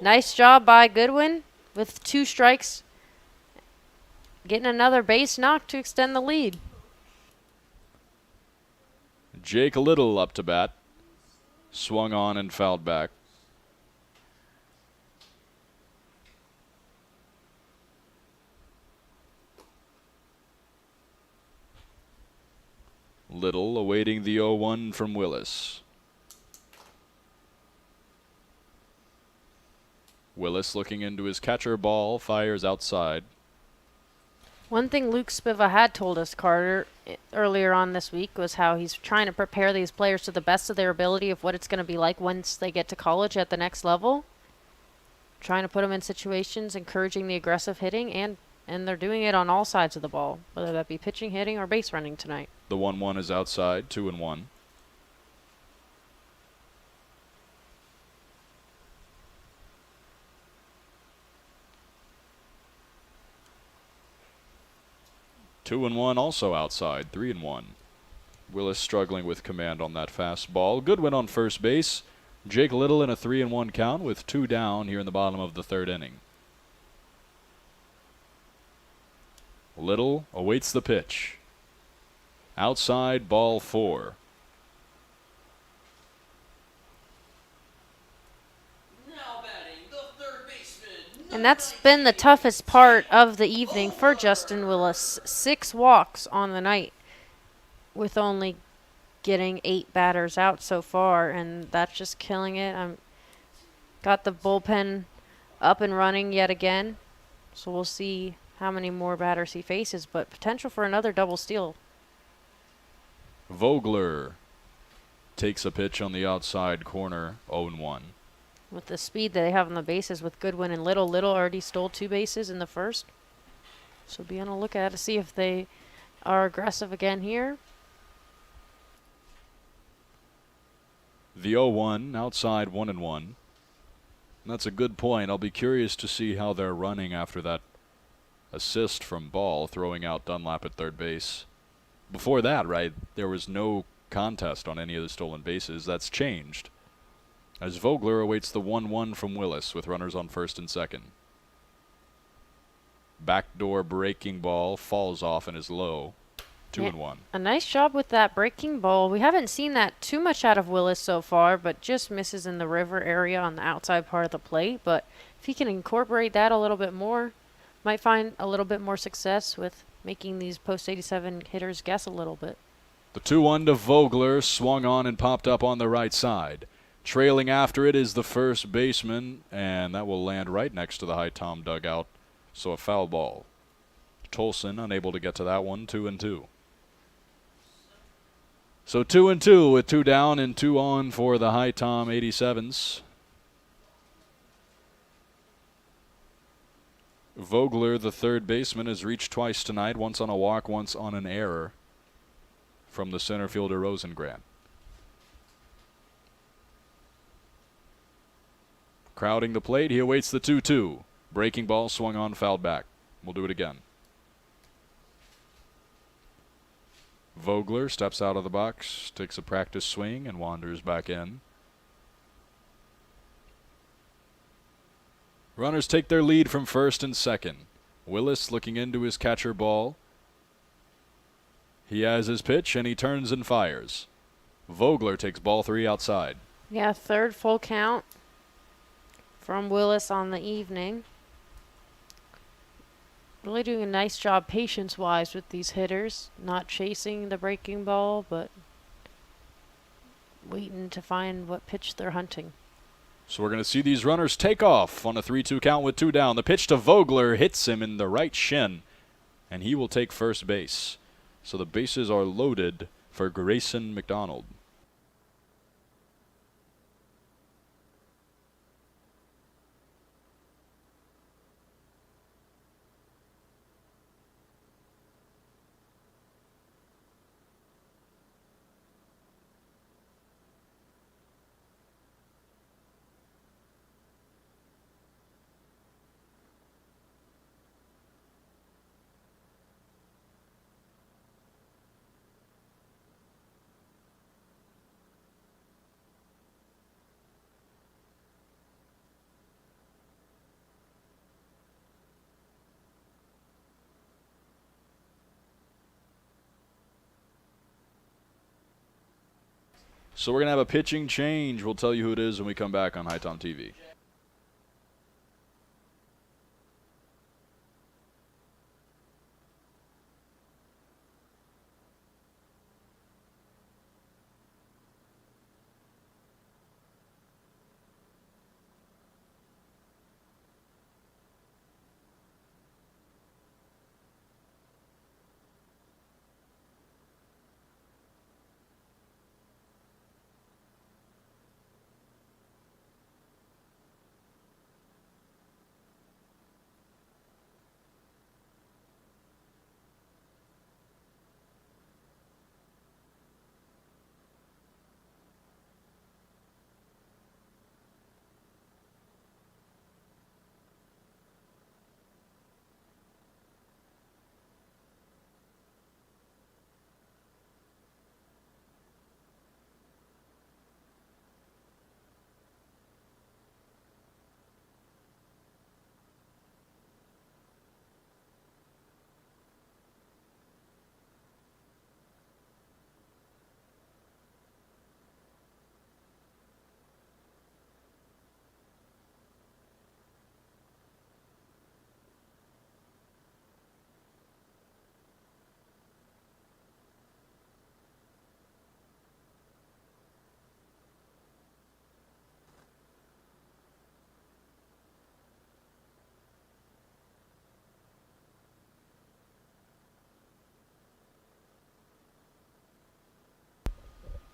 Nice job by Goodwin with 2 strikes, getting another base knock to extend the lead. Jake Little up to bat. Swung on and fouled back. Little awaiting the 0-1 from Willis. Willis looking into his catcher ball, fires outside. One thing Luke Spiva had told us, Carter, earlier on this week was how he's trying to prepare these players to the best of their ability of what it's going to be like once they get to college at the next level. Trying to put them in situations, encouraging the aggressive hitting, and they're doing it on all sides of the ball, whether that be pitching, hitting, or base running tonight. The 1-1 is outside, 2-1. Two and one also outside, 3-1. Willis struggling with command on that fastball. Goodwin on first base. Jake Little in a 3-1 count with 2 down here in the bottom of the 3rd inning. Little awaits the pitch. Outside, ball 4. Now batting, the third baseman. And that's been the toughest part of the evening for Justin Willis. 6 walks on the night with only getting 8 batters out so far, and that's just killing it. Got the bullpen up and running yet again, so we'll see how many more batters he faces, but potential for another double steal. Vogler takes a pitch on the outside corner, 0-1. With the speed that they have on the bases with Goodwin and Little. Little already stole 2 bases in the first. So be on a lookout to see if they are aggressive again here. The 0-1, outside 1-1. That's a good point. I'll be curious to see how they're running after that assist from Ball, throwing out Dunlap at third base. Before that, right, there was no contest on any of the stolen bases. That's changed, as Vogler awaits the 1-1 from Willis with runners on first and second. Backdoor breaking ball falls off and is low. 2-1. A nice job with that breaking ball. We haven't seen that too much out of Willis so far, but just misses in the river area on the outside part of the plate. But if he can incorporate that a little bit more, might find a little bit more success with making these post-87 hitters guess a little bit. The 2-1 to Vogler, swung on and popped up on the right side. Trailing after it is the first baseman, and that will land right next to the HiTom dugout. So a foul ball. Tolson unable to get to that one, 2-2. So 2-2 with 2 down and 2 on for the HiTom 87s. Vogler, the third baseman, has reached twice tonight, once on a walk, once on an error from the center fielder Rosengrant. Crowding the plate, he awaits the 2-2. Breaking ball swung on, fouled back. We'll do it again. Vogler steps out of the box, takes a practice swing, and wanders back in. Runners take their lead from first and second. Willis looking into his catcher ball. He has his pitch, and he turns and fires. Vogler takes ball 3 outside. Yeah, third full count from Willis on the evening. Really doing a nice job patience-wise with these hitters. Not chasing the breaking ball, but waiting to find what pitch they're hunting. So we're going to see these runners take off on a 3-2 count with 2 down. The pitch to Vogler hits him in the right shin, and he will take first base. So the bases are loaded for Grayson McDonald. So we're going to have a pitching change. We'll tell you who it is when we come back on HiTom TV.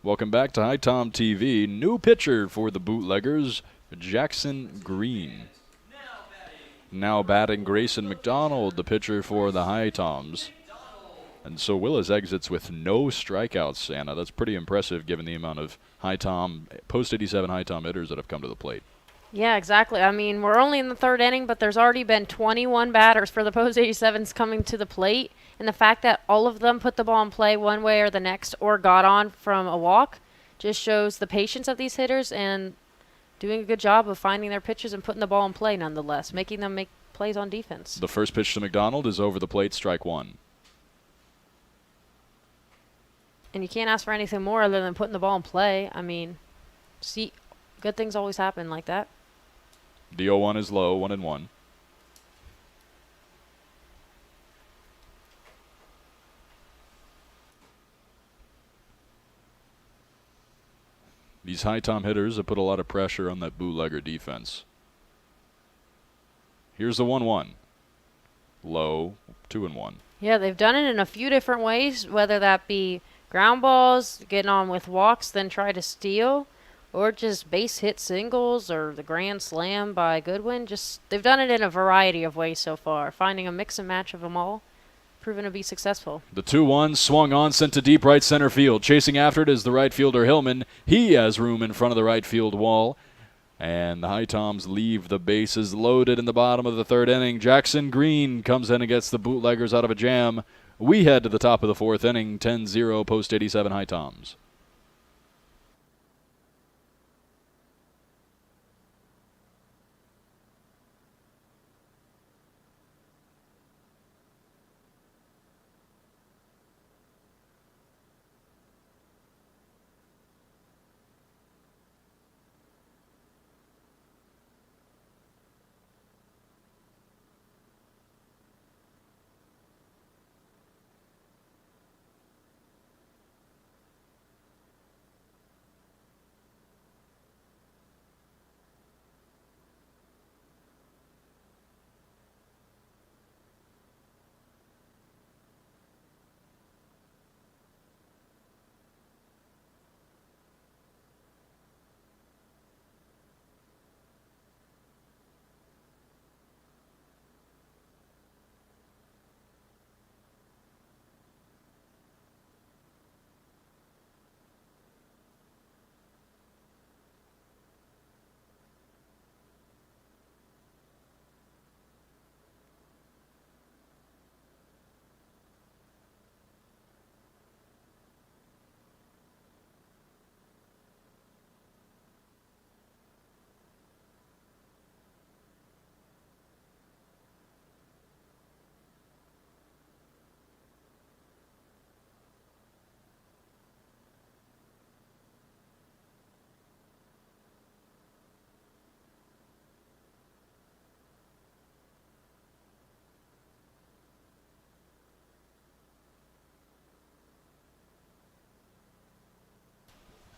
Welcome back to HiTom TV. New pitcher for the Bootleggers, Jackson Green. Now batting Grayson McDonald, the pitcher for the HiToms. And so Willis exits with no strikeouts, Anna. That's pretty impressive given the amount of post-87 HiTom hitters that have come to the plate. Yeah, exactly. I mean, we're only in the third inning, but there's already been 21 batters for the post-87s coming to the plate. And the fact that all of them put the ball in play one way or the next or got on from a walk just shows the patience of these hitters and doing a good job of finding their pitches and putting the ball in play nonetheless, making them make plays on defense. The first pitch to McDonald is over the plate, strike 1. And you can't ask for anything more other than putting the ball in play. I mean, see, good things always happen like that. The 0-1 is low, 1-1. These HiTom hitters have put a lot of pressure on that Bootlegger defense. Here's the 1-1. Low, 2-1. Yeah, they've done it in a few different ways, whether that be ground balls, getting on with walks, then try to steal, or just base hit singles or the grand slam by Goodwin. They've done it in a variety of ways so far, finding a mix and match of them all, proven to be successful. The 2-1 swung on, sent to deep right center field. Chasing after it is the right fielder Hillman. He has room in front of the right field wall. And the HiToms leave the bases loaded in the bottom of the third inning. Jackson Green comes in and gets the Bootleggers out of a jam. We head to the top of the fourth inning, 10-0 post-87 HiToms.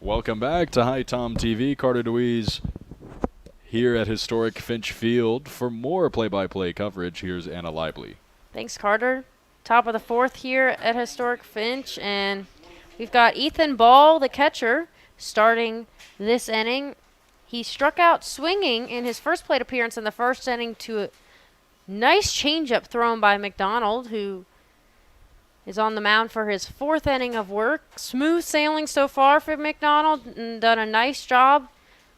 Welcome back to HiTom TV. Carter DeWeese here at historic Finch Field. For more play-by-play coverage, here's Anna Lively. Thanks, Carter. Top of the fourth here at historic Finch, and we've got Ethan Ball, the catcher, starting this inning. He struck out swinging in his first plate appearance in the first inning to a nice changeup thrown by McDonald, who is on the mound for his fourth inning of work. Smooth sailing so far for McDonald, and done a nice job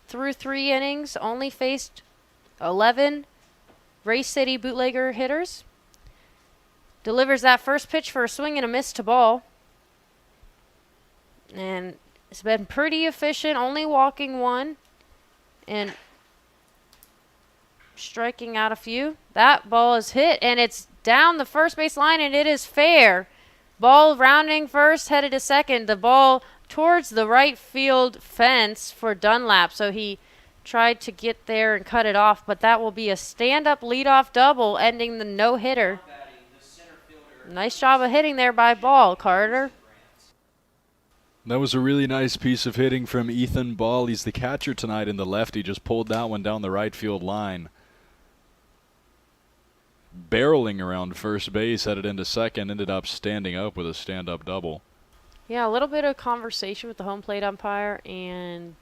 through 3 innings. Only faced 11 Race City Bootlegger hitters. Delivers that first pitch for a swing and a miss to Ball. And it's been pretty efficient, only walking 1 and striking out a few. That ball is hit, and it's down the first base line, and it is fair. Ball rounding first, headed to second. The ball towards the right field fence for Dunlap, so he tried to get there and cut it off, but that will be a stand-up leadoff double, ending the no-hitter. Nice job of hitting there by Ball, Carter. That was a really nice piece of hitting from Ethan Ball. He's the catcher tonight in the lefty. Just pulled that one down the right field line. Barreling around first base, headed into second, ended up standing up with a stand-up double. Yeah, a little bit of conversation with the home plate umpire and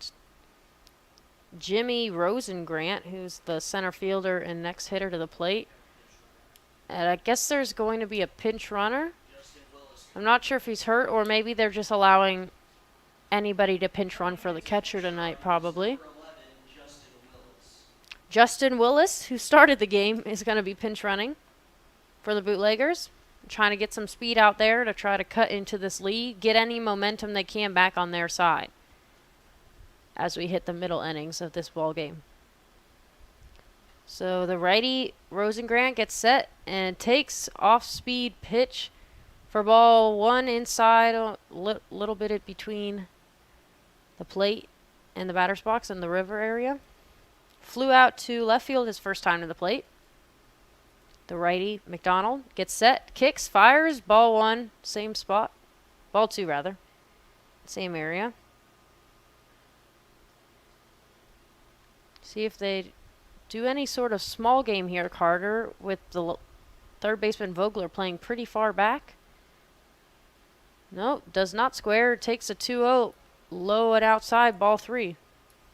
Jimmy Rosengrant, who's the center fielder and next hitter to the plate. And I guess there's going to be a pinch runner. I'm not sure if he's hurt, or maybe they're just allowing anybody to pinch run for the catcher tonight, probably. Justin Willis, who started the game, is going to be pinch running for the Bootleggers. Trying to get some speed out there to try to cut into this lead, get any momentum they can back on their side as we hit the middle innings of this ball game. So the righty, Rosengrant, gets set and takes off-speed pitch for ball 1 inside, a little bit between the plate and the batter's box in the river area. Flew out to left field his first time to the plate. The righty, McDonald, gets set, kicks, fires, ball 1, same spot. Ball 2, rather. Same area. See if they do any sort of small game here, Carter, with the third baseman Vogler playing pretty far back. Nope, does not square. Takes a 2-0, low and outside, ball 3.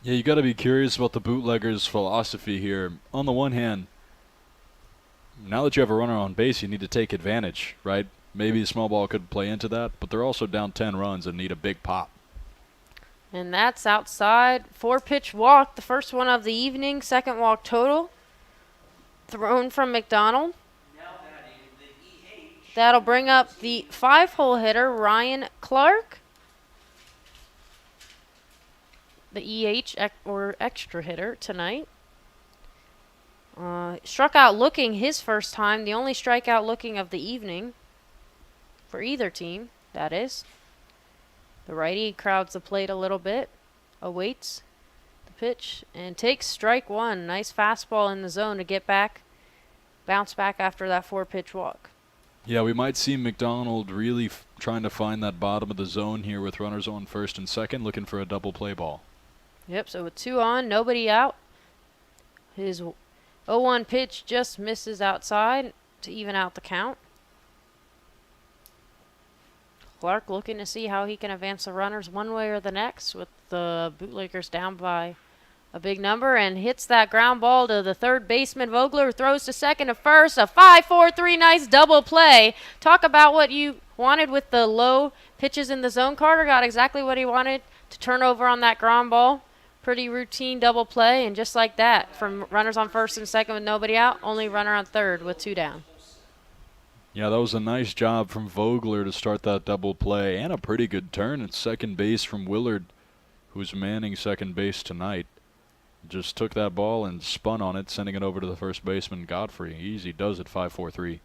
Yeah, you got to be curious about the Bootleggers' philosophy here. On the one hand, now that you have a runner on base, you need to take advantage, right? Maybe a small ball could play into that, but they're also down 10 runs and need a big pop. And that's outside. 4-pitch walk, the first one of the evening, second walk total. Thrown from McDonald. That'll bring up the 5-hole hitter, Ryan Clark. The EH, or extra hitter, tonight. Struck out looking his first time, the only strikeout looking of the evening. For either team, that is. The righty crowds the plate a little bit, awaits the pitch, and takes strike 1. Nice fastball in the zone to get back, bounce back after that 4-pitch walk. Yeah, we might see McDonald really trying to find that bottom of the zone here with runners on first and second, looking for a double play ball. Yep, so with 2 on, nobody out. His 0-1 pitch just misses outside to even out the count. Clark looking to see how he can advance the runners one way or the next with the Bootleggers down by a big number, and hits that ground ball to the third baseman. Vogler throws to second to first. A 5-4-3 nice double play. Talk about what you wanted with the low pitches in the zone. Carter got exactly what he wanted to turn over on that ground ball. Pretty routine double play, and just like that, from runners on first and second with nobody out, only runner on third with 2 down. Yeah, that was a nice job from Vogler to start that double play, and a pretty good turn at second base from Willard, who's manning second base tonight. Just took that ball and spun on it, sending it over to the first baseman, Godfrey. Easy does it, 5-4-3.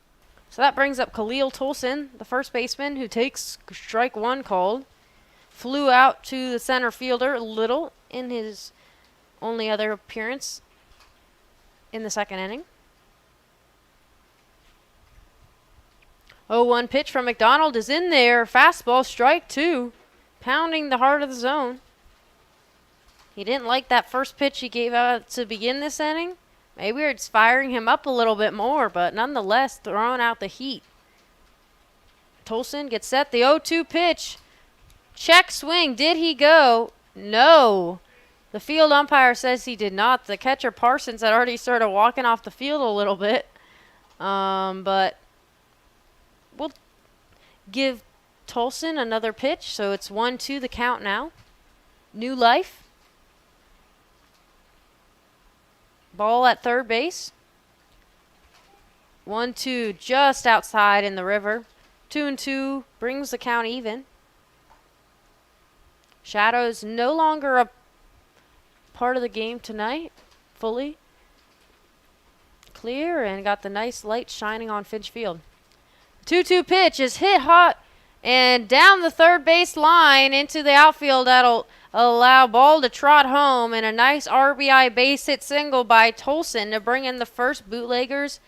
So that brings up Khalil Tolson, the first baseman, who takes strike 1 called. Flew out to the center fielder Little in his only other appearance in the second inning. 0-1 pitch from McDonald is in there. Fastball, strike 2. Pounding the heart of the zone. He didn't like that first pitch he gave out to begin this inning. Maybe it's firing him up a little bit more, but nonetheless, throwing out the heat. Tolson gets set. The 0-2 pitch. Check swing. Did he go? No. The field umpire says he did not. The catcher, Parsons, had already started walking off the field a little bit. But we'll give Tolson another pitch. So it's 1-2 the count now. New life. Ball at third base. 1-2 just outside in the river. 2-2 brings the count even. Shadows no longer a part of the game tonight. Fully clear and got the nice light shining on Finch Field. 2-2 pitch is hit hot and down the third base line into the outfield. That'll allow ball to trot home, and a nice RBI base hit single by Tolson to bring in the first Bootleggers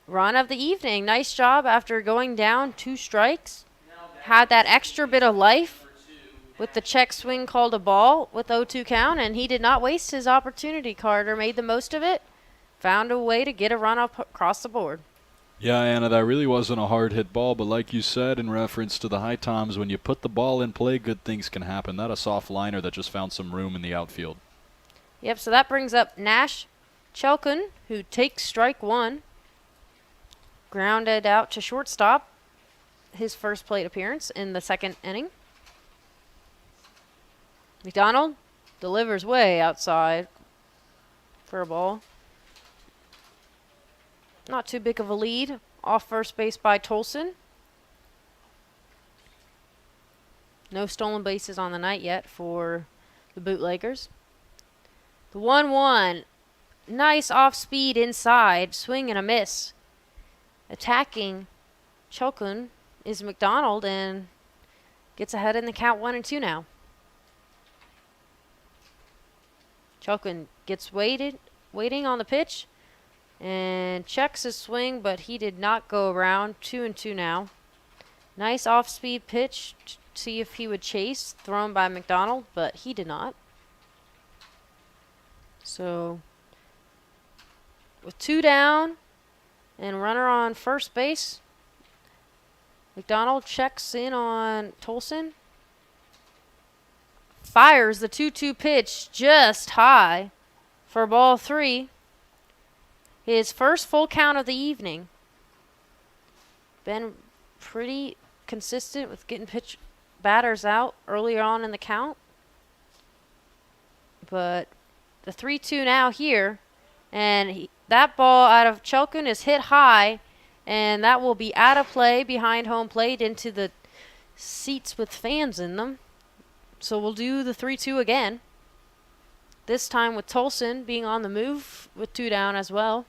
run of the evening. Nice job after going down 2 strikes. Had that extra bit of life with the check swing called a ball with 0-2 count, and he did not waste his opportunity. Carter made the most of it, found a way to get a run up across the board. Yeah, Anna, that really wasn't a hard-hit ball, but like you said in reference to the HiToms, when you put the ball in play, good things can happen. That a soft liner that just found some room in the outfield. Yep, so that brings up Nash Chelkin, who takes strike 1. Grounded out to shortstop, his first plate appearance in the second inning. McDonald delivers way outside for a ball. Not too big of a lead. Off first base by Tolson. No stolen bases on the night yet for the Bootleggers. The 1-1. Nice off speed inside. Swing and a miss. Attacking Chelkin is McDonald and gets ahead in the count 1-2 now. Chelkin gets waiting on the pitch. And checks his swing, but he did not go around. 2-2 now. Nice off-speed pitch to see if he would chase. Thrown by McDonald, but he did not. So, with 2 down and runner on first base, McDonald checks in on Tolson. Fires the 2-2 pitch just high for ball 3. His first full count of the evening. Been pretty consistent with getting batters out earlier on in the count. But the 3-2 now here. And that ball out of Chelkin is hit high. And that will be out of play behind home plate into the seats with fans in them. So we'll do the 3-2 again. This time with Tolson being on the move with 2 down as well.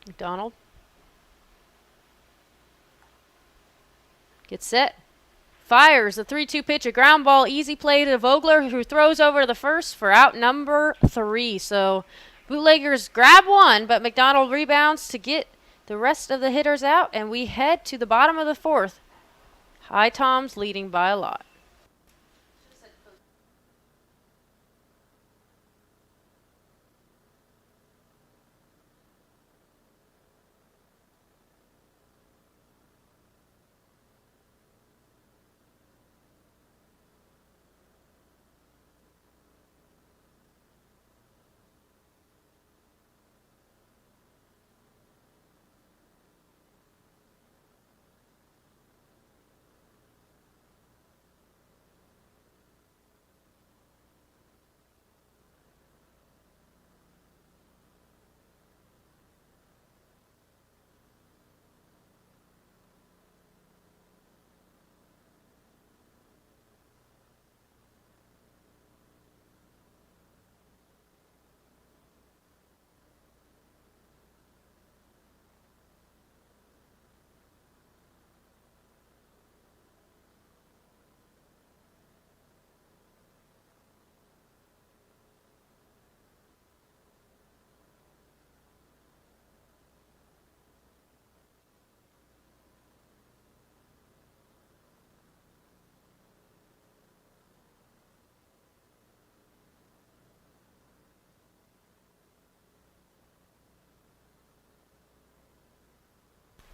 McDonald gets set. Fires the 3-2 pitch, a ground ball, easy play to Vogler, who throws over to the first for out number 3. So Bootleggers grab 1, but McDonald rebounds to get the rest of the hitters out, and we head to the bottom of the 4th. HiToms leading by a lot.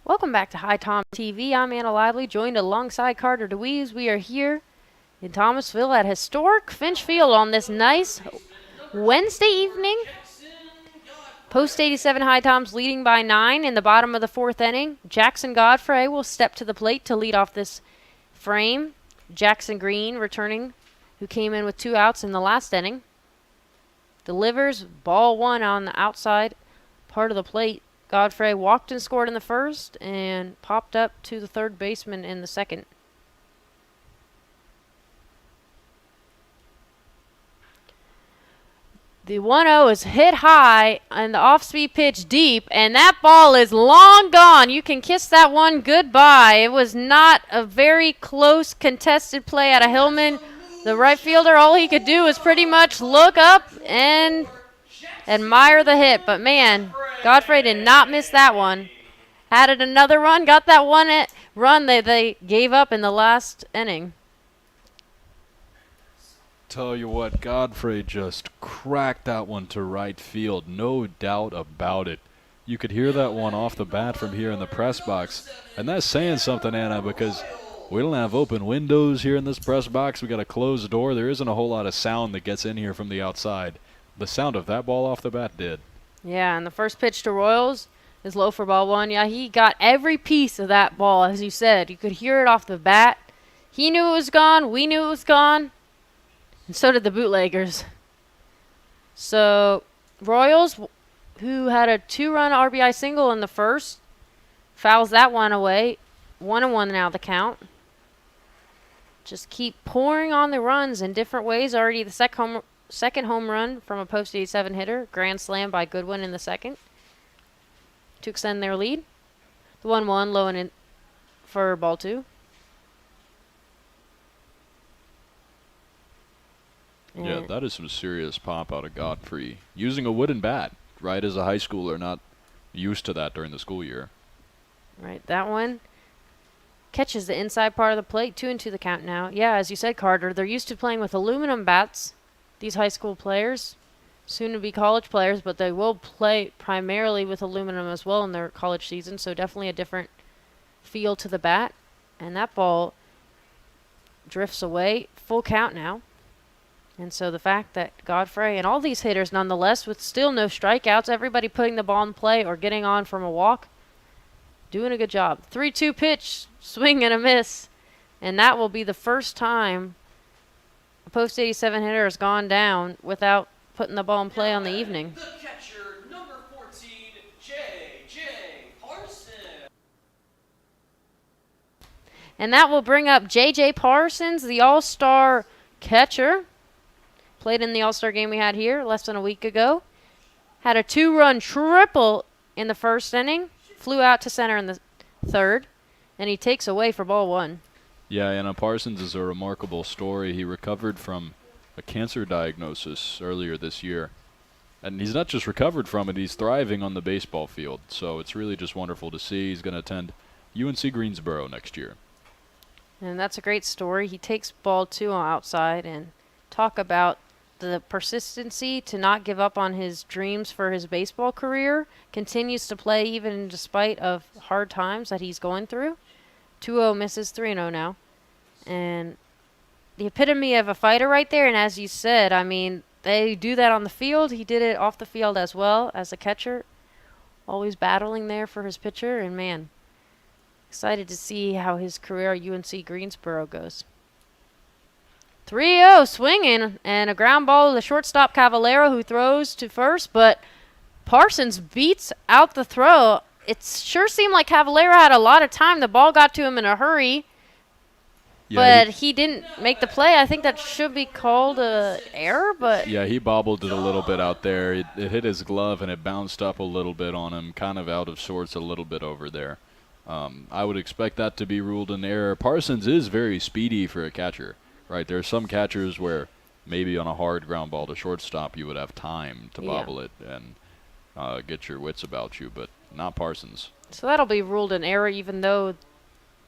Welcome back to HiToms TV. I'm Anna Lively, joined alongside Carter DeWeese. We are here in Thomasville at historic Finch Field on this nice Wednesday evening. Post 87 HiToms leading by 9 in the bottom of the 4th inning. Jackson Godfrey will step to the plate to lead off this frame. Jackson Green returning, who came in with 2 outs in the last inning. Delivers ball 1 on the outside part of the plate. Godfrey walked and scored in the first and popped up to the third baseman in the second. The 1-0 is hit high and the off-speed pitch deep, and that ball is long gone. You can kiss that one goodbye. It was not a very close contested play out of Hillman. The right fielder, all he could do was pretty much look up and admire the hit. But man, Godfrey did not miss that one. Added another run, got that one run that they gave up in the last inning. Tell you what, Godfrey just cracked that one to right field, no doubt about it. You could hear that one off the bat from here in the press box, and that's saying something, Anna, because we don't have open windows here in this press box. We got a closed door. There isn't a whole lot of sound that gets in here from the outside. The sound of that ball off the bat did. Yeah, and the first pitch to Royals is low for ball 1. Yeah, he got every piece of that ball, as you said. You could hear it off the bat. He knew it was gone. We knew it was gone. And so did the Bootleggers. So, Royals, who had a 2-run RBI single in the first, fouls that one away. 1-1 now the count. Just keep pouring on the runs in different ways. Already the second home run from a post 87 hitter. Grand slam by Goodwin in the second to extend their lead. The 1-1 low and in for ball 2. Yeah, that is some serious pop out of Godfrey. Using a wooden bat, right, as a high schooler, not used to that during the school year. Right, that one catches the inside part of the plate. 2-2 the count now. Yeah, as you said, Carter, they're used to playing with aluminum bats, these high school players, soon to be college players, but they will play primarily with aluminum as well in their college season, so definitely a different feel to the bat. And that ball drifts away. Full count now. And so the fact that Godfrey and all these hitters, nonetheless, with still no strikeouts, everybody putting the ball in play or getting on from a walk, doing a good job. 3-2 pitch, swing and a miss. And that will be the first time a post 87 hitter has gone down without putting the ball in play on the evening. The catcher, number 14, J.J. Parson. And that will bring up J.J. Parsons, the all-star catcher. Played in the all-star game we had here less than a week ago. Had a 2-run triple in the first inning. Flew out to center in the third. And he takes away for ball 1. Yeah, Anna, Parsons is a remarkable story. He recovered from a cancer diagnosis earlier this year. And he's not just recovered from it, he's thriving on the baseball field. So it's really just wonderful to see. He's going to attend UNC Greensboro next year. And that's a great story. He takes ball 2 outside and talk about the persistency to not give up on his dreams for his baseball career. Continues to play even despite of hard times that he's going through. 2-0 misses, 3-0 now. And the epitome of a fighter right there. And as you said, I mean, they do that on the field. He did it off the field as well as a catcher. Always battling there for his pitcher. And man, excited to see how his career at UNC Greensboro goes. 3-0 swinging and a ground ball to the shortstop Cavallero, who throws to first, but Parsons beats out the throw. It sure seemed like Cavallero had a lot of time. The ball got to him in a hurry, but he didn't make the play. I think that should be called an error, but yeah, he bobbled it a little bit out there. It hit his glove and it bounced up a little bit on him, kind of out of sorts a little bit over there. I would expect that to be ruled an error. Parsons is very speedy for a catcher. Right, there are some catchers where maybe on a hard ground ball to shortstop you would have time to bobble it and get your wits about you, but not Parsons. So that'll be ruled an error, even though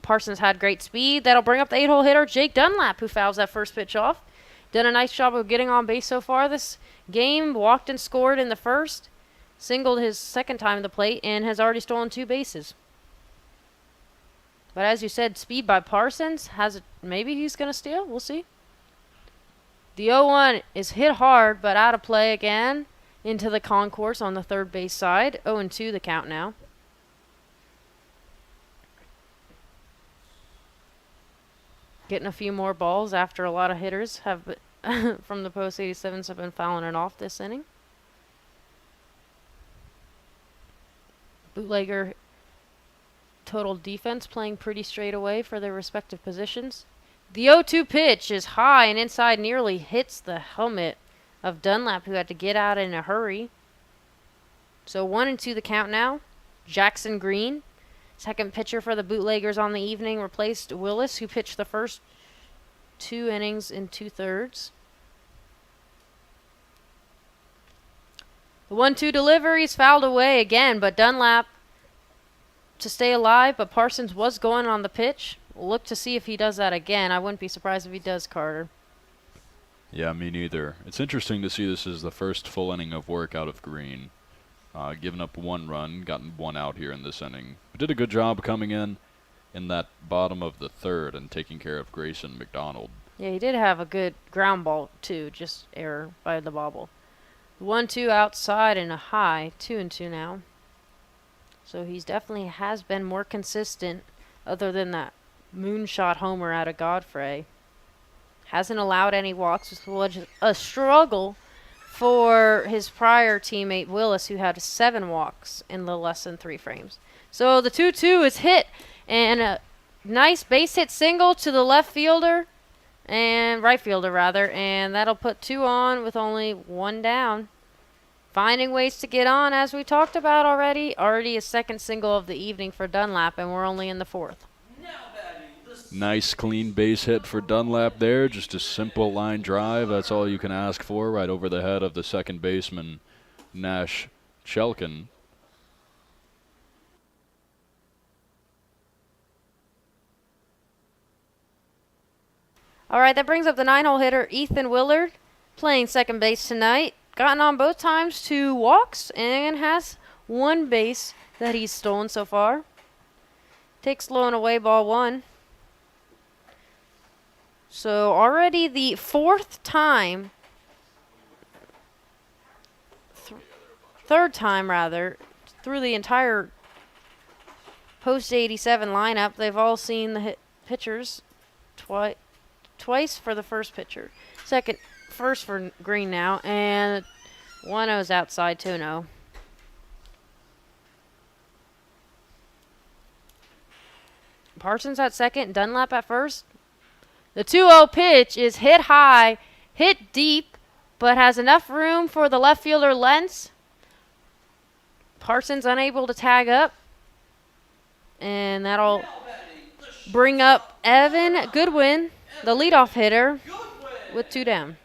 Parsons had great speed. That'll bring up the 8-hole hitter, Jake Dunlap, who fouls that first pitch off. Done a nice job of getting on base so far this game. Walked and scored in the first. Singled his second time at the plate and has already stolen 2 bases. But as you said, speed by Parsons has it. Maybe he's going to steal. We'll see. The 0-1 is hit hard, but out of play again into the concourse on the third base side. 0-2 the count now. Getting a few more balls after a lot of hitters have from the post 87s have been fouling it off this inning. Bootlegger total defense playing pretty straight away for their respective positions. The 0-2 pitch is high and inside, nearly hits the helmet of Dunlap, who had to get out in a hurry. So 1-2 the count now. Jackson Green, second pitcher for the Bootleggers on the evening, replaced Willis, who pitched the first 2 innings in 2/3. The 1-2 delivery is fouled away again, but Dunlap to stay alive, but Parsons was going on the pitch. We'll look to see if he does that again. I wouldn't be surprised if he does, Carter. Yeah, me neither. It's interesting to see this is the first full inning of work out of Green. Given up 1 run, gotten 1 out here in this inning. But did a good job coming in that bottom of the 3rd and taking care of Grayson McDonald. Yeah, he did have a good ground ball, too. Just error by the bobble. 1-2 outside and a high. 2-2 now. So he's definitely has been more consistent other than that moonshot homer out of Godfrey. Hasn't allowed any walks, which was a struggle for his prior teammate Willis, who had 7 walks in the less than 3 frames. So the 2-2 is hit, and a nice base hit single to the left fielder, and right fielder rather, and that'll put 2 on with only 1 down. Finding ways to get on, as we talked about already. Already a second single of the evening for Dunlap, and we're only in the 4th. Nice clean base hit for Dunlap there. Just a simple line drive. That's all you can ask for, right over the head of the second baseman, Nash Chelkin. All right, that brings up the 9-hole hitter, Ethan Willard, playing second base tonight. Gotten on both times, 2 walks, and has 1 base that he's stolen so far. Takes low and away, ball 1. So already the 4th time, 3rd time rather, through the entire post 87 lineup, they've all seen the pitchers twice for the first pitcher. First for Green now, and 1-0's outside, 2-0. Parsons at second, Dunlap at first. The 2-0 pitch is hit high, hit deep, but has enough room for the left fielder Lentz. Parsons unable to tag up, and that'll bring up Evan Goodwin, the leadoff hitter, with 2 down.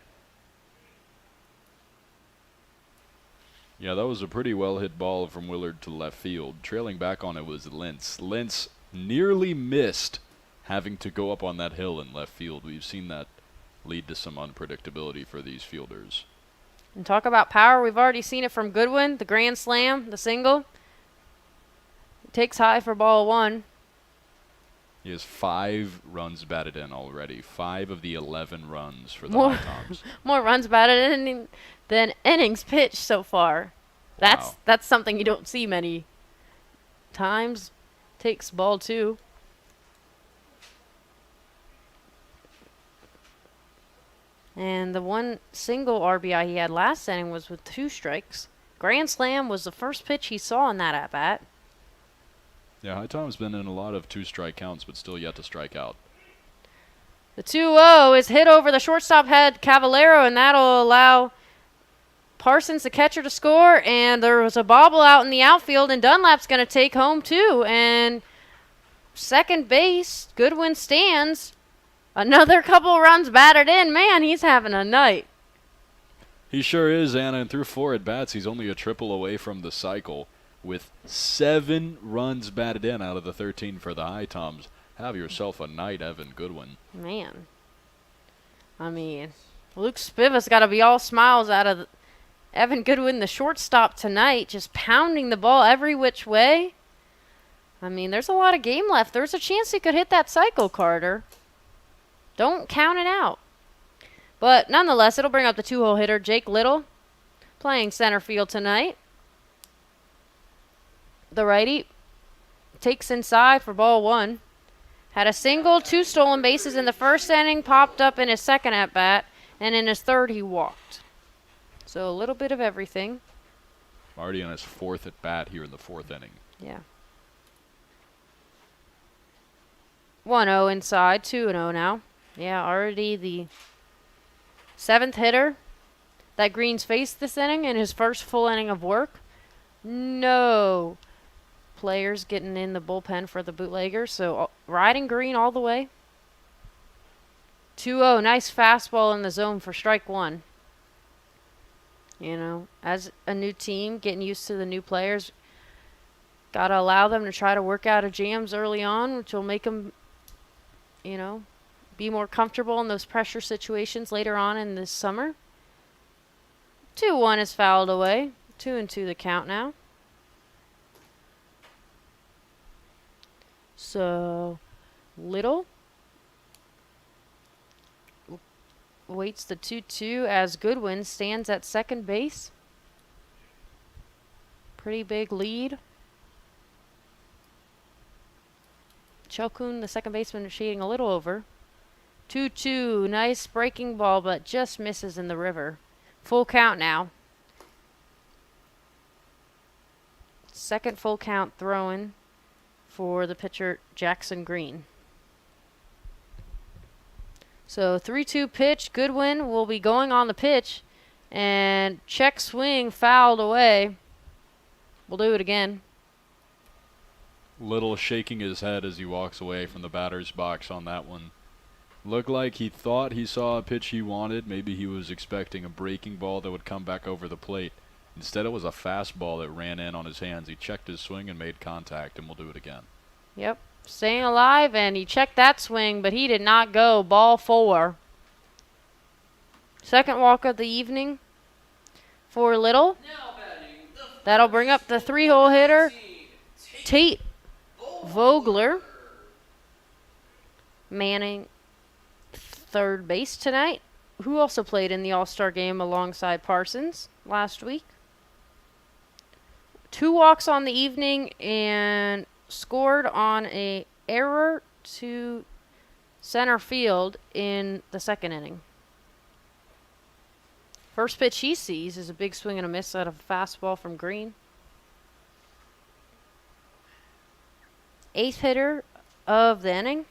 Yeah, that was a pretty well-hit ball from Willard to left field. Trailing back on it was Lentz. Lentz nearly missed having to go up on that hill in left field. We've seen that lead to some unpredictability for these fielders. And talk about power, we've already seen it from Goodwin, the grand slam, the single. Takes high for ball 1. He has 5 runs batted in already. 5 of the 11 runs for the More- HiToms. More runs batted in than innings pitched so far. Wow. That's something you don't see many times. Takes ball 2. And the 1 single RBI he had last inning was with 2 strikes. Grand slam was the first pitch he saw in that at-bat. Yeah, HiTom's been in a lot of 2-strike counts, but still yet to strike out. The 2-0 is hit over the shortstop head, Cavallero, and that'll allow Parsons, the catcher, to score. And there was a bobble out in the outfield, and Dunlap's going to take home too. And second base, Goodwin stands. Another couple runs batted in. Man, he's having a night. He sure is, Anna, and through 4 at-bats, he's only a triple away from the cycle with 7 runs batted in out of the 13 for the HiToms. Have yourself a night, Evan Goodwin. Man. I mean, Luke Spivak's got to be all smiles out of Evan Goodwin, the shortstop tonight, just pounding the ball every which way. I mean, there's a lot of game left. There's a chance he could hit that cycle, Carter. Don't count it out. But nonetheless, it'll bring up the 2-hole hitter, Jake Little, playing center field tonight. The righty takes inside for ball 1. Had a single, 2 stolen bases in the first inning, popped up in his second at-bat, and in his third he walked. So a little bit of everything. Already on his 4th at-bat here in the 4th inning. Yeah. 1-0 inside, 2-0 now. Yeah, already the 7th hitter that Green's faced this inning in his first full inning of work. No players getting in the bullpen for the Bootleggers, so riding Green all the way. 2-0, nice fastball in the zone for strike 1. You know, as a new team, getting used to the new players, got to allow them to try to work out of jams early on, which will make them, you know, be more comfortable in those pressure situations later on in this summer. 2-1 is fouled away. 2-2 the count now. So, Little waits the 2-2 as Goodwin stands at second base. Pretty big lead. Chokun, the second baseman, is shading a little over. 2-2, nice breaking ball, but just misses in the river. Full count now. Second full count throwing for the pitcher, Jackson Green. So 3-2 pitch. Goodwin will be going on the pitch. And check swing fouled away. We'll do it again. Little shaking his head as he walks away from the batter's box on that one. Looked like he thought he saw a pitch he wanted. Maybe he was expecting a breaking ball that would come back over the plate. Instead, it was a fastball that ran in on his hands. He checked his swing and made contact, and we'll do it again. Yep. Staying alive, and he checked that swing, but he did not go. Ball 4. Second walk of the evening for Little. Now batting the That'll bring up the 3-hole hitter, Tate Vogler, manning third base tonight, who also played in the All-Star game alongside Parsons last week. 2 walks on the evening and scored on a error to center field in the second inning. First pitch he sees is a big swing and a miss out of a fastball from Green. 8th hitter of the inning.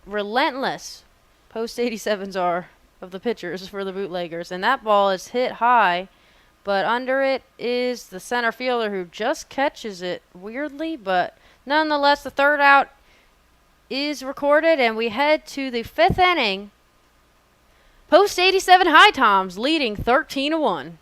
Relentless post 87s are of the pitchers for the Bootleggers. And that ball is hit high, but under it is the center fielder who just catches it weirdly. But nonetheless, the third out is recorded, and we head to the 5th inning. Post 87 HiToms leading 13-1.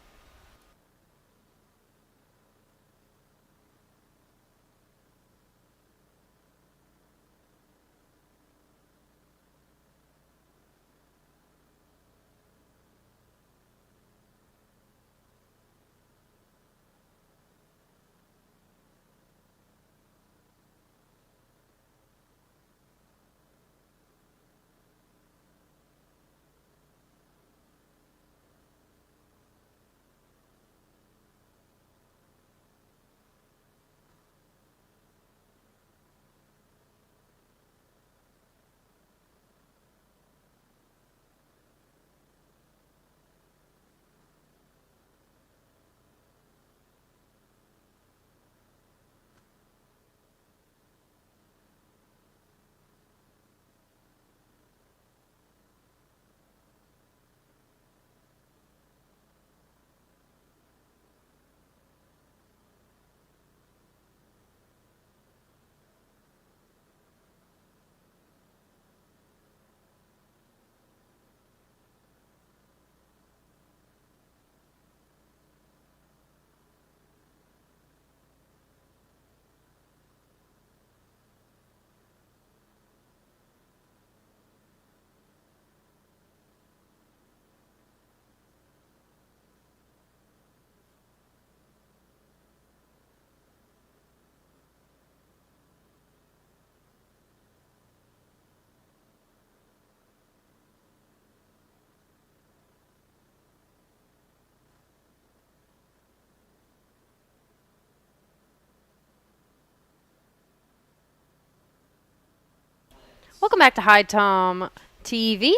Welcome back to HiTom TV.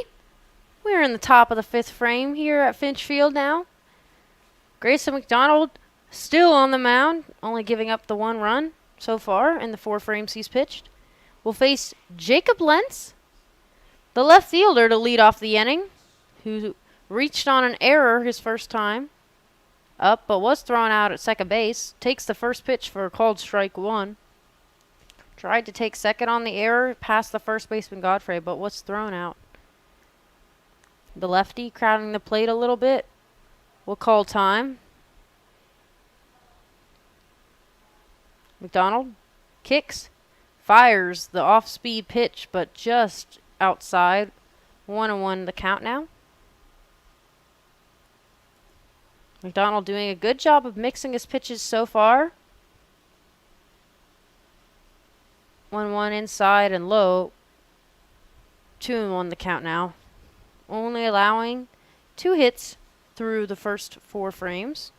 We're in the top of the 5th frame here at Finch Field now. Grayson McDonald still on the mound, only giving up the 1 run so far in the 4 frames he's pitched. Will face Jacob Lentz, the left fielder, to lead off the inning, who reached on an error his first time up, but was thrown out at second base. Takes the first pitch for a called strike 1. Tried to take second on the error past the first baseman Godfrey, but was thrown out. The lefty crowding the plate a little bit. We'll call time. McDonald kicks, fires the off-speed pitch, but just outside. 1-1 the count now. McDonald doing a good job of mixing his pitches so far. 1-1 inside and low. 2-1 the count now. Only allowing 2 hits through the first 4 frames.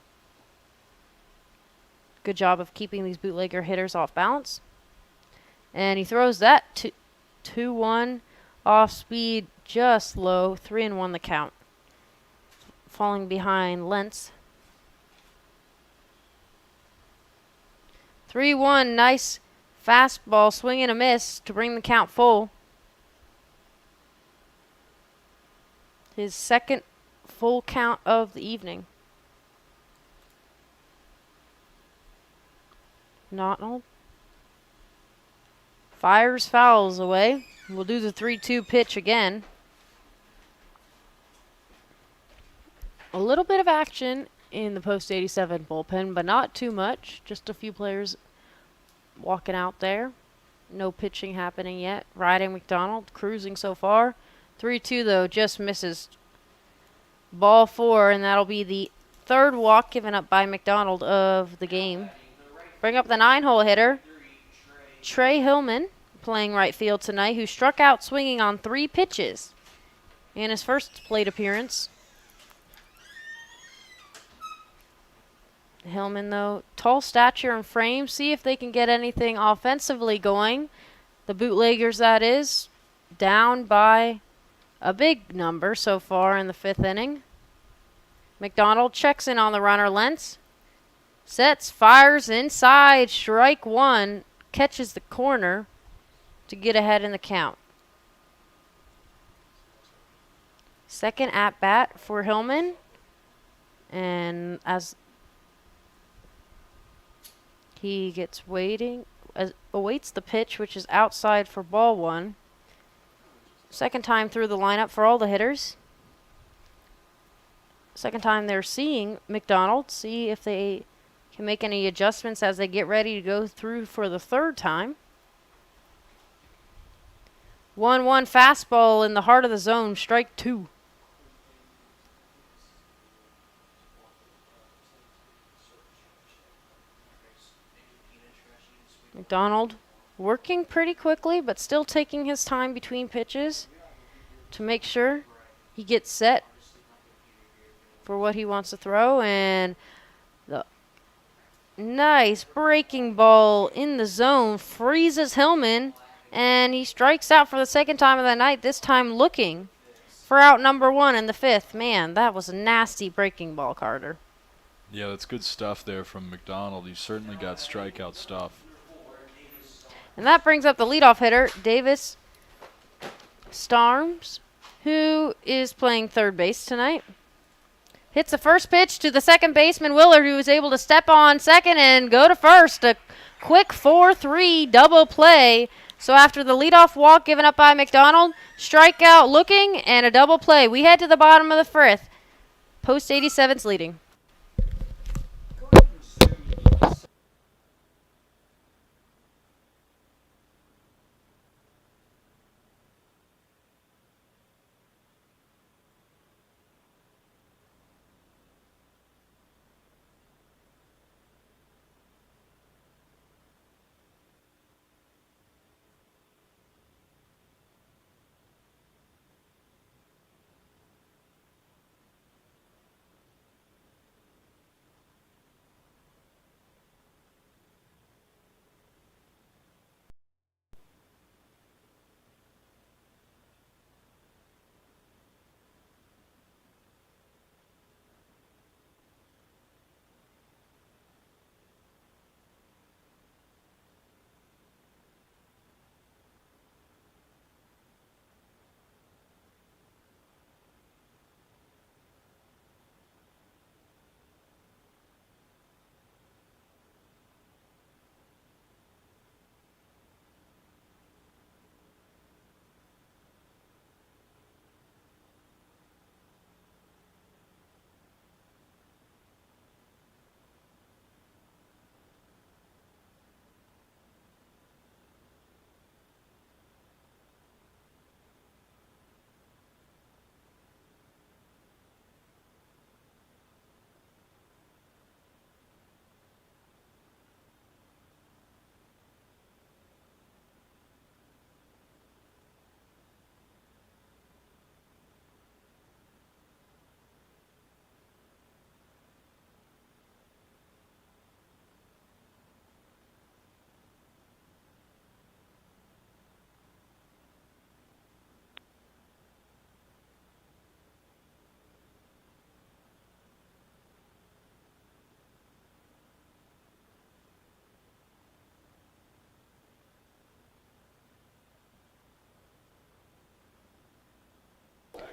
Good job of keeping these bootlegger hitters off balance. And he throws that 2-1 off speed, just low. 3-1 the count. Falling behind Lentz. 3-1, nice fastball, swing and a miss to bring the count full. His second full count of the evening. McDonald fires fouls away. We'll do the 3-2 pitch again. A little bit of action in the post 87 bullpen, but not too much. Just a few players walking out there. No pitching happening yet. Riding McDonald, cruising so far. 3-2 though, just misses. Ball 4, and that'll be the 3rd walk given up by McDonald of the game. Bring up the 9-hole hitter, Trey Hillman, playing right field tonight, who struck out swinging on 3 pitches in his first plate appearance. Hillman, though, tall stature and frame. See if they can get anything offensively going. The Bootleggers, that is, down by a big number so far in the 5th inning. McDonald checks in on the runner, Lentz. Sets, fires inside, strike 1. Catches the corner to get ahead in the count. Second at-bat for Hillman. And as he gets awaits the pitch, which is outside for ball 1. Second time through the lineup for all the hitters. Second time they're seeing McDonald. See if they can make any adjustments as they get ready to go through for the 3rd time. 1-1 fastball in the heart of the zone, strike 2. McDonald working pretty quickly, but still taking his time between pitches to make sure he gets set for what he wants to throw. And the nice breaking ball in the zone freezes Hillman, and he strikes out for the 2nd time of the night, this time looking for out number 1 in the 5th. Man, that was a nasty breaking ball, Carter. Yeah, that's good stuff there from McDonald. He's certainly got strikeout stuff. And that brings up the leadoff hitter, Davis Starms, who is playing 3rd base tonight. Hits the first pitch to the second baseman, Willard, who is able to step on second and go to first. A quick 4-3 double play. So after the leadoff walk given up by McDonald, strikeout looking, and a double play. We head to the bottom of the 5th. Post 87's leading.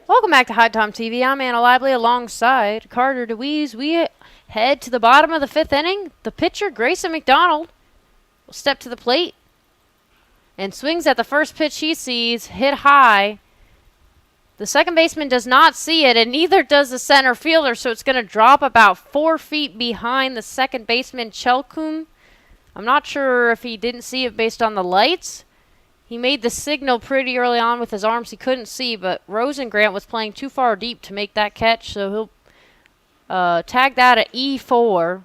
Welcome back to HiToms TV. I'm Anna Lively alongside Carter DeWeese. We head to the bottom of the 5th inning. The pitcher, Grayson McDonald, will step to the plate and swings at the first pitch he sees, hit high. The second baseman does not see it, and neither does the center fielder, so it's going to drop about 4 feet behind the second baseman, Chelkum. I'm not sure if he didn't see it based on the lights. He made the signal pretty early on with his arms he couldn't see, but Rosengrant was playing too far deep to make that catch, so he'll tag that at E4.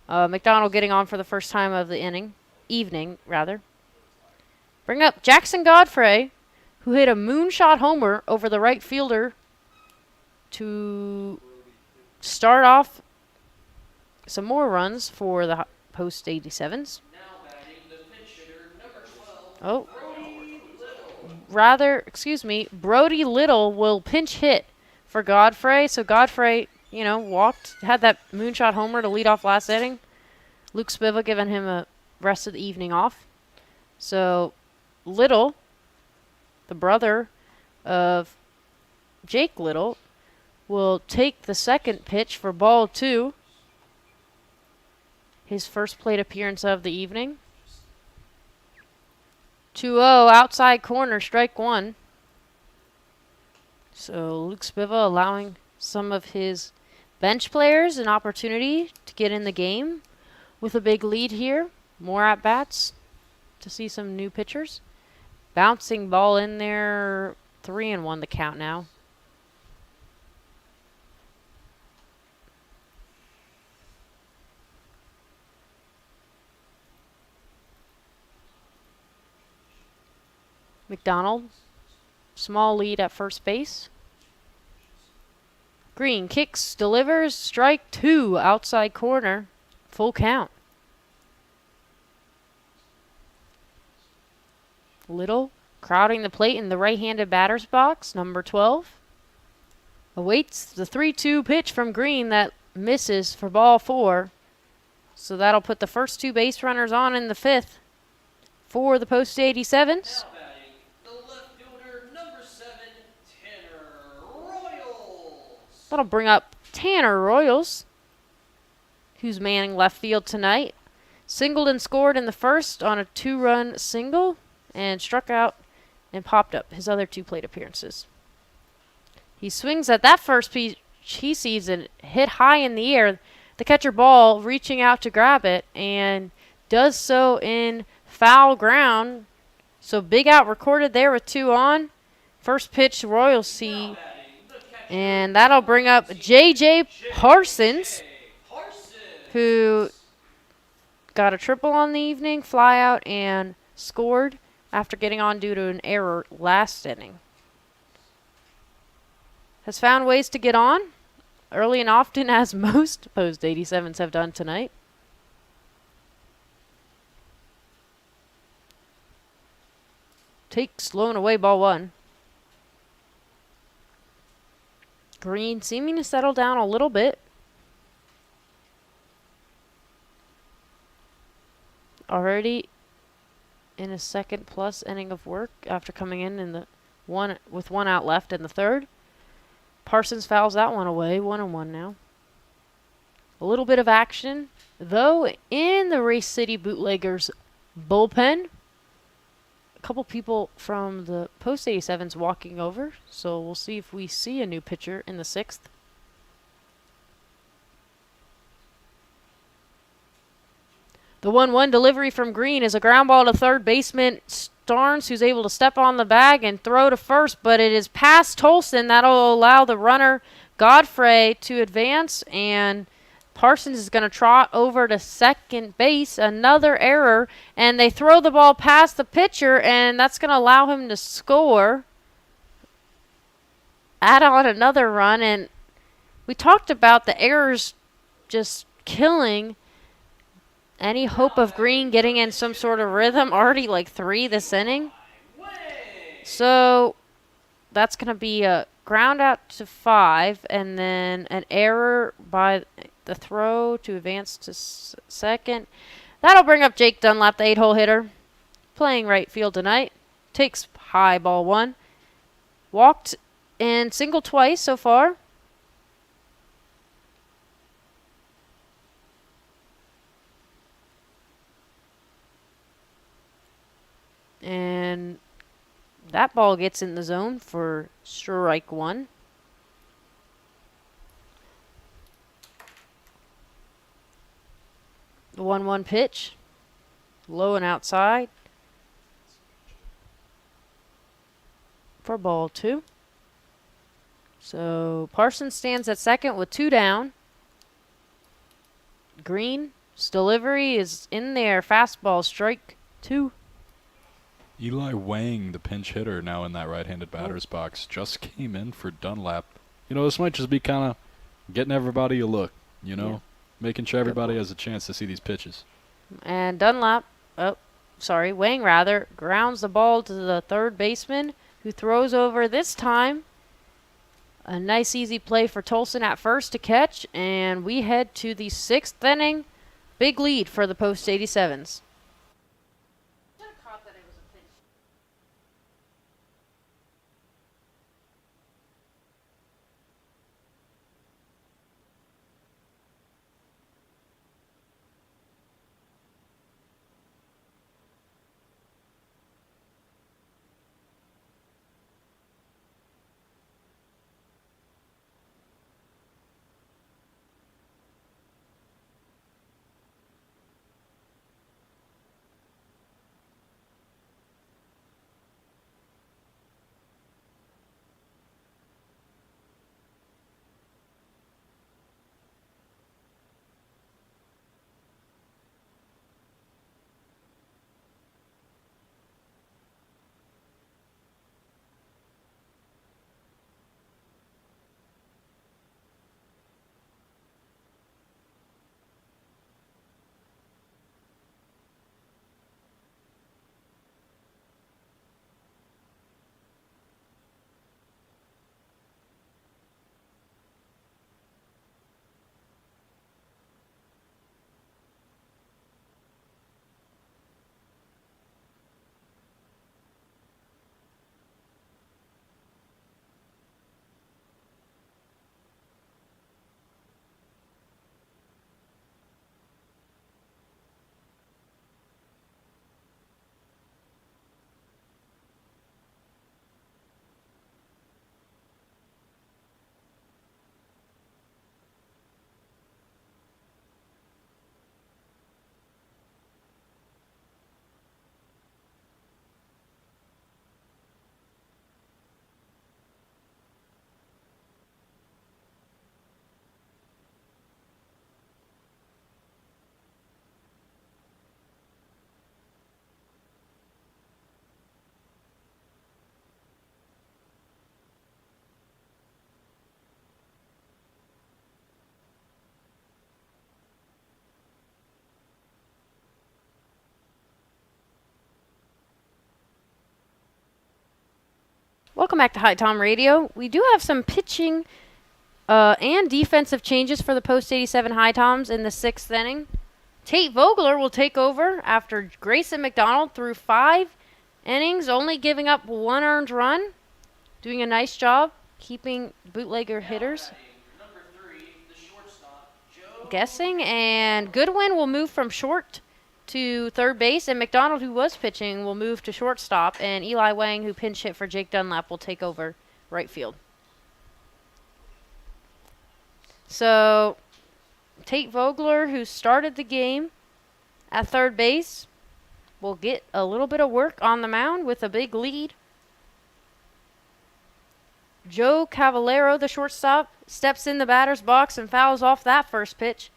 McDonald getting on for the first time of the evening. Bring up Jackson Godfrey, who hit a moonshot homer over the right fielder to start off some more runs for the post 87s. Oh, Brody Little will pinch hit for Godfrey. So Godfrey, had that moonshot homer to lead off last inning. Luke Spiva giving him a rest of the evening off. So Little, the brother of Jake Little, will take the second pitch for ball 2. His first plate appearance of the evening. 2-0, outside corner, strike 1. So Luke Spiva allowing some of his bench players an opportunity to get in the game with a big lead here. More at-bats to see some new pitchers. Bouncing ball in there, 3-1 the count now. McDonald, small lead at first base. Green kicks, delivers, strike 2, outside corner, full count. Little crowding the plate in the right-handed batter's box, number 12. Awaits the 3-2 pitch from Green that misses for ball 4. So that'll put the first 2 base runners on in the 5th for the post 87s. That'll bring up Tanner Royals, who's manning left field tonight. Singled and scored in the first on a 2-run single and struck out and popped up his other 2 plate appearances. He swings at that first pitch he sees and hit high in the air. The catcher ball reaching out to grab it and does so in foul ground. So big out recorded there with 2 on. First pitch Royals see. And that'll bring up J.J. Parsons, who got a triple on the evening, fly out, and scored after getting on due to an error last inning. Has found ways to get on early and often, as most post 87s have done tonight. Takes blown away ball 1. Green seeming to settle down a little bit. Already in a second-plus inning of work after coming in the with 1 out left in the 3rd. Parsons fouls that one away, 1-1 now. A little bit of action, though, in the Race City Bootleggers bullpen. A couple people from the post 87s walking over, so we'll see if we see a new pitcher in the 6th. The 1-1 delivery from Green is a ground ball to third baseman Starnes, who's able to step on the bag and throw to first, but it is past Tolson. That'll allow the runner Godfrey to advance, and Parsons is going to trot over to second base. Another error, and they throw the ball past the pitcher, and that's going to allow him to score. Add on another run, and we talked about the errors just killing any hope of Green getting in some sort of rhythm. Already like 3 this inning. So that's going to be a ground out to 5, and then an error by the throw to advance to second. That'll bring up Jake Dunlap, the 8-hole hitter, playing right field tonight. Takes high ball 1. Walked and single twice so far. And that ball gets in the zone for strike one. The 1-1 pitch. Low and outside. For ball two. So Parsons stands at second with 2 down. Green's delivery is in there. Fastball, strike 2. Eli Wang, the pinch hitter, now in that right-handed batter's box, just came in for Dunlap. You know, this might just be kind of getting everybody a look, you know, making sure everybody has a chance to see these pitches. And Wang rather, grounds the ball to the third baseman, who throws over this time. A nice easy play for Tolson at first to catch, and we head to the 6th inning. Big lead for the Post 87s. Welcome back to HiTom Radio. We do have some pitching and defensive changes for the Post 87 HiToms in the 6th inning. Tate Vogler will take over after Grayson McDonald threw 5 innings, only giving up 1 earned run. Doing a nice job keeping bootlegger hitters guessing. And Goodwin will move from short to third base, and McDonald, who was pitching, will move to shortstop, and Eli Wang, who pinch hit for Jake Dunlap, will take over right field. So Tate Vogler, who started the game at third base, will get a little bit of work on the mound with a big lead. Joe Cavallero, the shortstop, steps in the batter's box and fouls off that first pitch.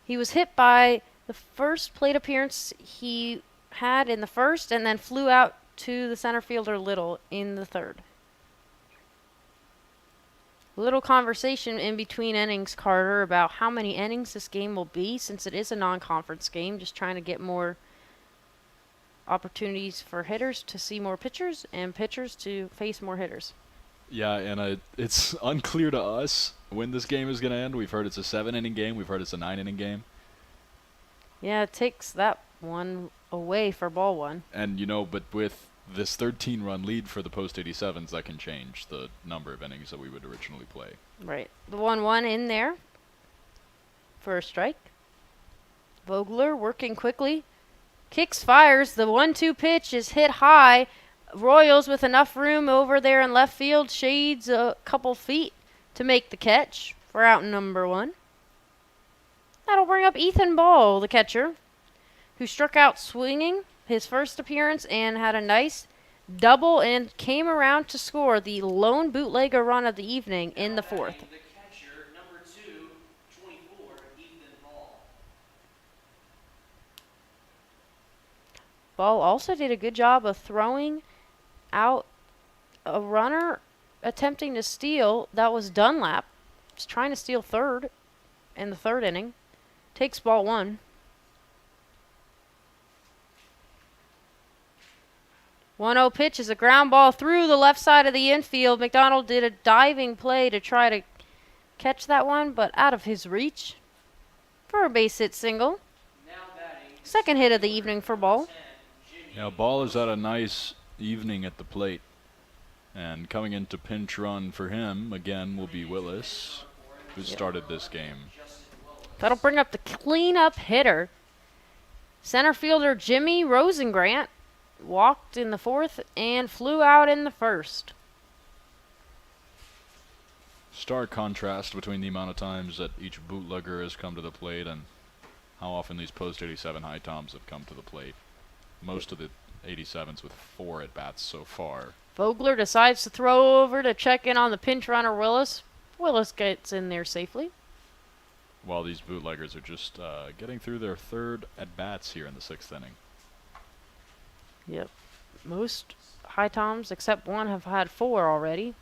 He was hit by the first plate appearance he had in the first, and then flew out to the center fielder Little in the third. Little conversation in between innings, Carter, about how many innings this game will be, since it is a non-conference game, just trying to get more opportunities for hitters to see more pitchers and pitchers to face more hitters. Yeah, and it's unclear to us when this game is going to end. We've heard it's a 7-inning game. We've heard it's a 9-inning game. Yeah, it takes that one away for ball one. And, you know, but with this 13-run lead for the post 87s, that can change the number of innings that we would originally play. Right. The 1-1 in there for a strike. Vogler working quickly. Kicks, fires. The 1-2 pitch is hit high. Royals with enough room over there in left field. Shades a couple feet to make the catch for out number 1. That'll bring up Ethan Ball, the catcher, who struck out swinging his first appearance and had a nice double and came around to score the lone bootlegger run of the evening in the 4th. The catcher, number 2, 24, Ethan Ball. Ball also did a good job of throwing out a runner attempting to steal. That was Dunlap. He's trying to steal third in the 3rd inning. Takes ball 1. 1-0 pitch is a ground ball through the left side of the infield. McDonald did a diving play to try to catch that one, but out of his reach for a base hit single. Now batting, Second hit of the evening for Ball. 10, Jimmy. Yeah, Ball has had a nice evening at the plate. And coming into pinch run for him, again, will be Willis, who started this game. That'll bring up the cleanup hitter. Center fielder Jimmy Rosengrant walked in the 4th and flew out in the 1st. Stark contrast between the amount of times that each bootlegger has come to the plate and how often these post 87 HiToms have come to the plate. Most of the 87s with 4 at-bats so far. Vogler decides to throw over to check in on the pinch runner Willis. Willis gets in there safely. While these bootleggers are just getting through their 3rd at-bats here in the 6th inning. Yep. Most HiToms, except one, have had 4 already.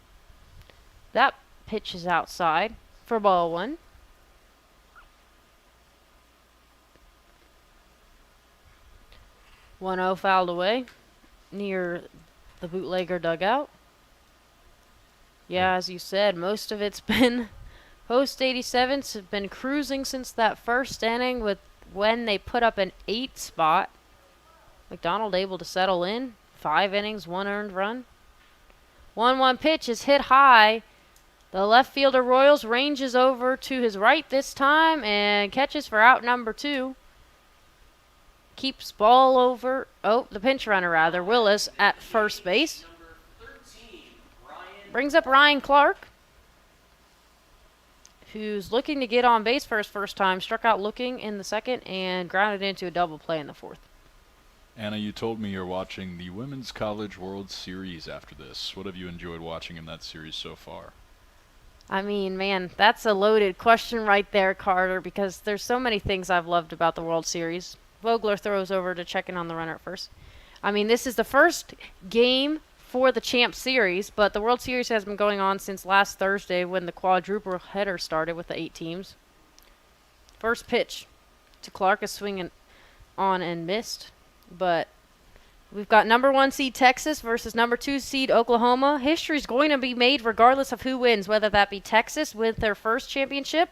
That pitch is outside for ball 1. One-0 fouled away near the bootlegger dugout. Yeah, as you said, most of it's been post 87s have been cruising since that 1st inning with when they put up an 8 spot. McDonald able to settle in. 5 innings, 1 earned run. 1-1 pitch is hit high. The left fielder Royals ranges over to his right this time and catches for out number 2. Keeps ball over. Oh, the pinch runner rather, Willis at first base. Number 13, Ryan. Brings up Ryan Clark, who's looking to get on base for his first time. Struck out looking in the 2nd and grounded into a double play in the 4th. Anna, you told me you're watching the Women's College World Series after this. What have you enjoyed watching in that series so far? I mean, man, that's a loaded question right there, Carter, because there's so many things I've loved about the World Series. Vogler throws over to check in on the runner at first. I mean, this is the first game for the Champ Series, but the World Series has been going on since last Thursday when the quadruple header started with the 8 teams. First pitch to Clark is swinging on and missed, but we've got number 1 seed Texas versus number 2 seed Oklahoma. History's going to be made regardless of who wins, whether that be Texas with their first championship,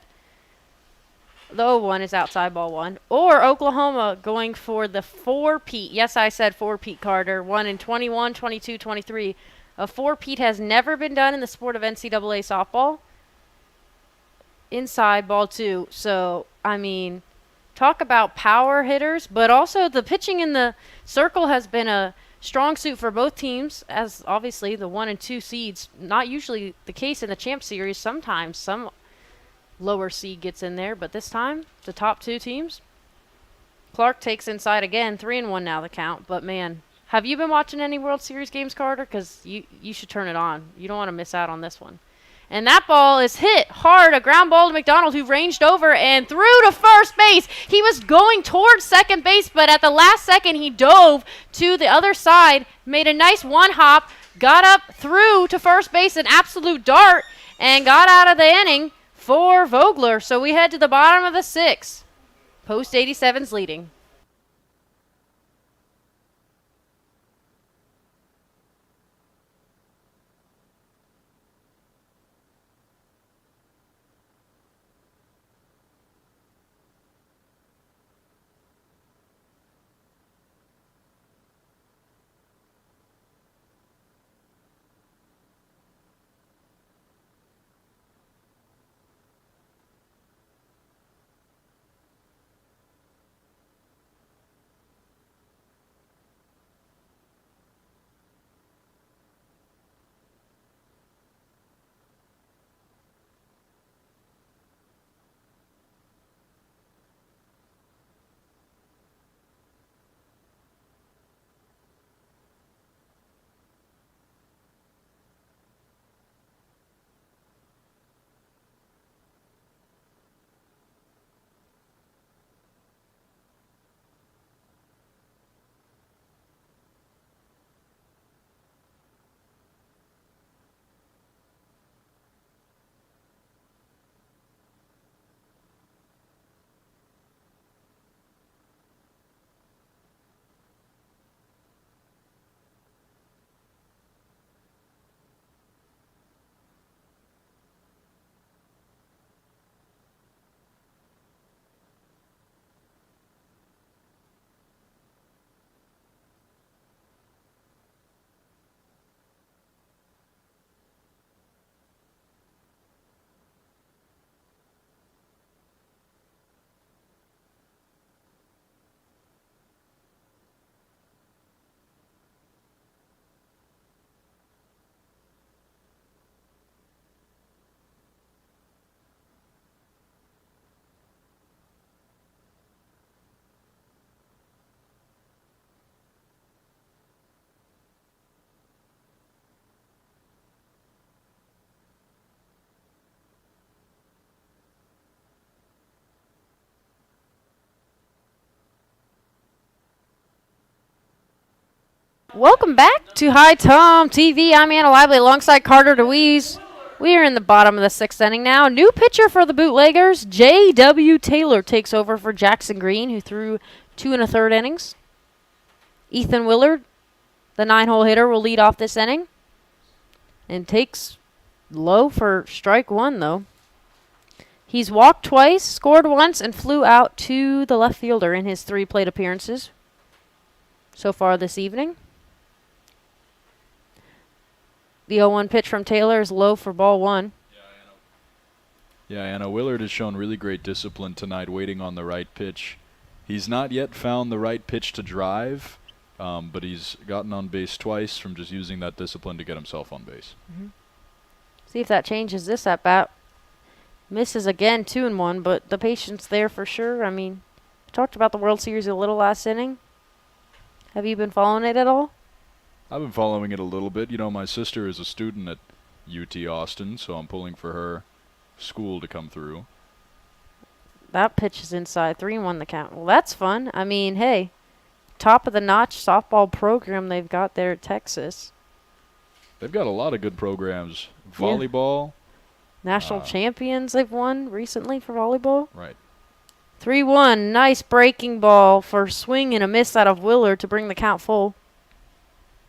the 0-1 is outside ball 1, or Oklahoma going for the 4-peat. Yes, I said 4-peat, Carter. One in 21, 22, 23. A 4-peat has never been done in the sport of NCAA softball. Inside ball 2. So, I mean, talk about power hitters, but also the pitching in the circle has been a strong suit for both teams, as obviously the 1 and 2 seeds, not usually the case in the Champ Series. Sometimes some lower seed gets in there, but this time the top 2 teams. Clark takes inside again, 3-1 now the count. But man, have you been watching any World Series games, Carter? Because you should turn it on. You don't want to miss out on this one. And that ball is hit hard, a ground ball to McDonald, who ranged over and threw to first base. He was going towards second base, but at the last second he dove to the other side, made a nice 1-hop, got up through to first base, an absolute dart, and got out of the inning for Vogler. So we head to the bottom of the 6th. Post 87's leading. Welcome back to HiToms TV. I'm Anna Lively alongside Carter DeWeese. We are in the bottom of the 6th inning now. New pitcher for the Bootleggers, J.W. Taylor takes over for Jackson Green, who threw 2 1/3 innings. Ethan Willard, the 9-hole hitter, will lead off this inning and takes low for strike 1, though. He's walked twice, scored once, and flew out to the left fielder in his 3 plate appearances so far this evening. The 0-1 pitch from Taylor is low for ball 1. Yeah, Anna, Willard has shown really great discipline tonight, waiting on the right pitch. He's not yet found the right pitch to drive, but he's gotten on base twice from just using that discipline to get himself on base. See if that changes this at bat. Misses again, 2-1, but the patience there for sure. I mean, we talked about the World Series a little last inning. Have you been following it at all? I've been following it a little bit. You know, my sister is a student at UT Austin, so I'm pulling for her school to come through. That pitch is inside, 3-1 the count. Well, that's fun. I mean, hey, top of the notch softball program they've got there at Texas. They've got a lot of good programs. Volleyball. National champions they've won recently for volleyball. Right. 3-1, nice breaking ball for swing and a miss out of Willard to bring the count full.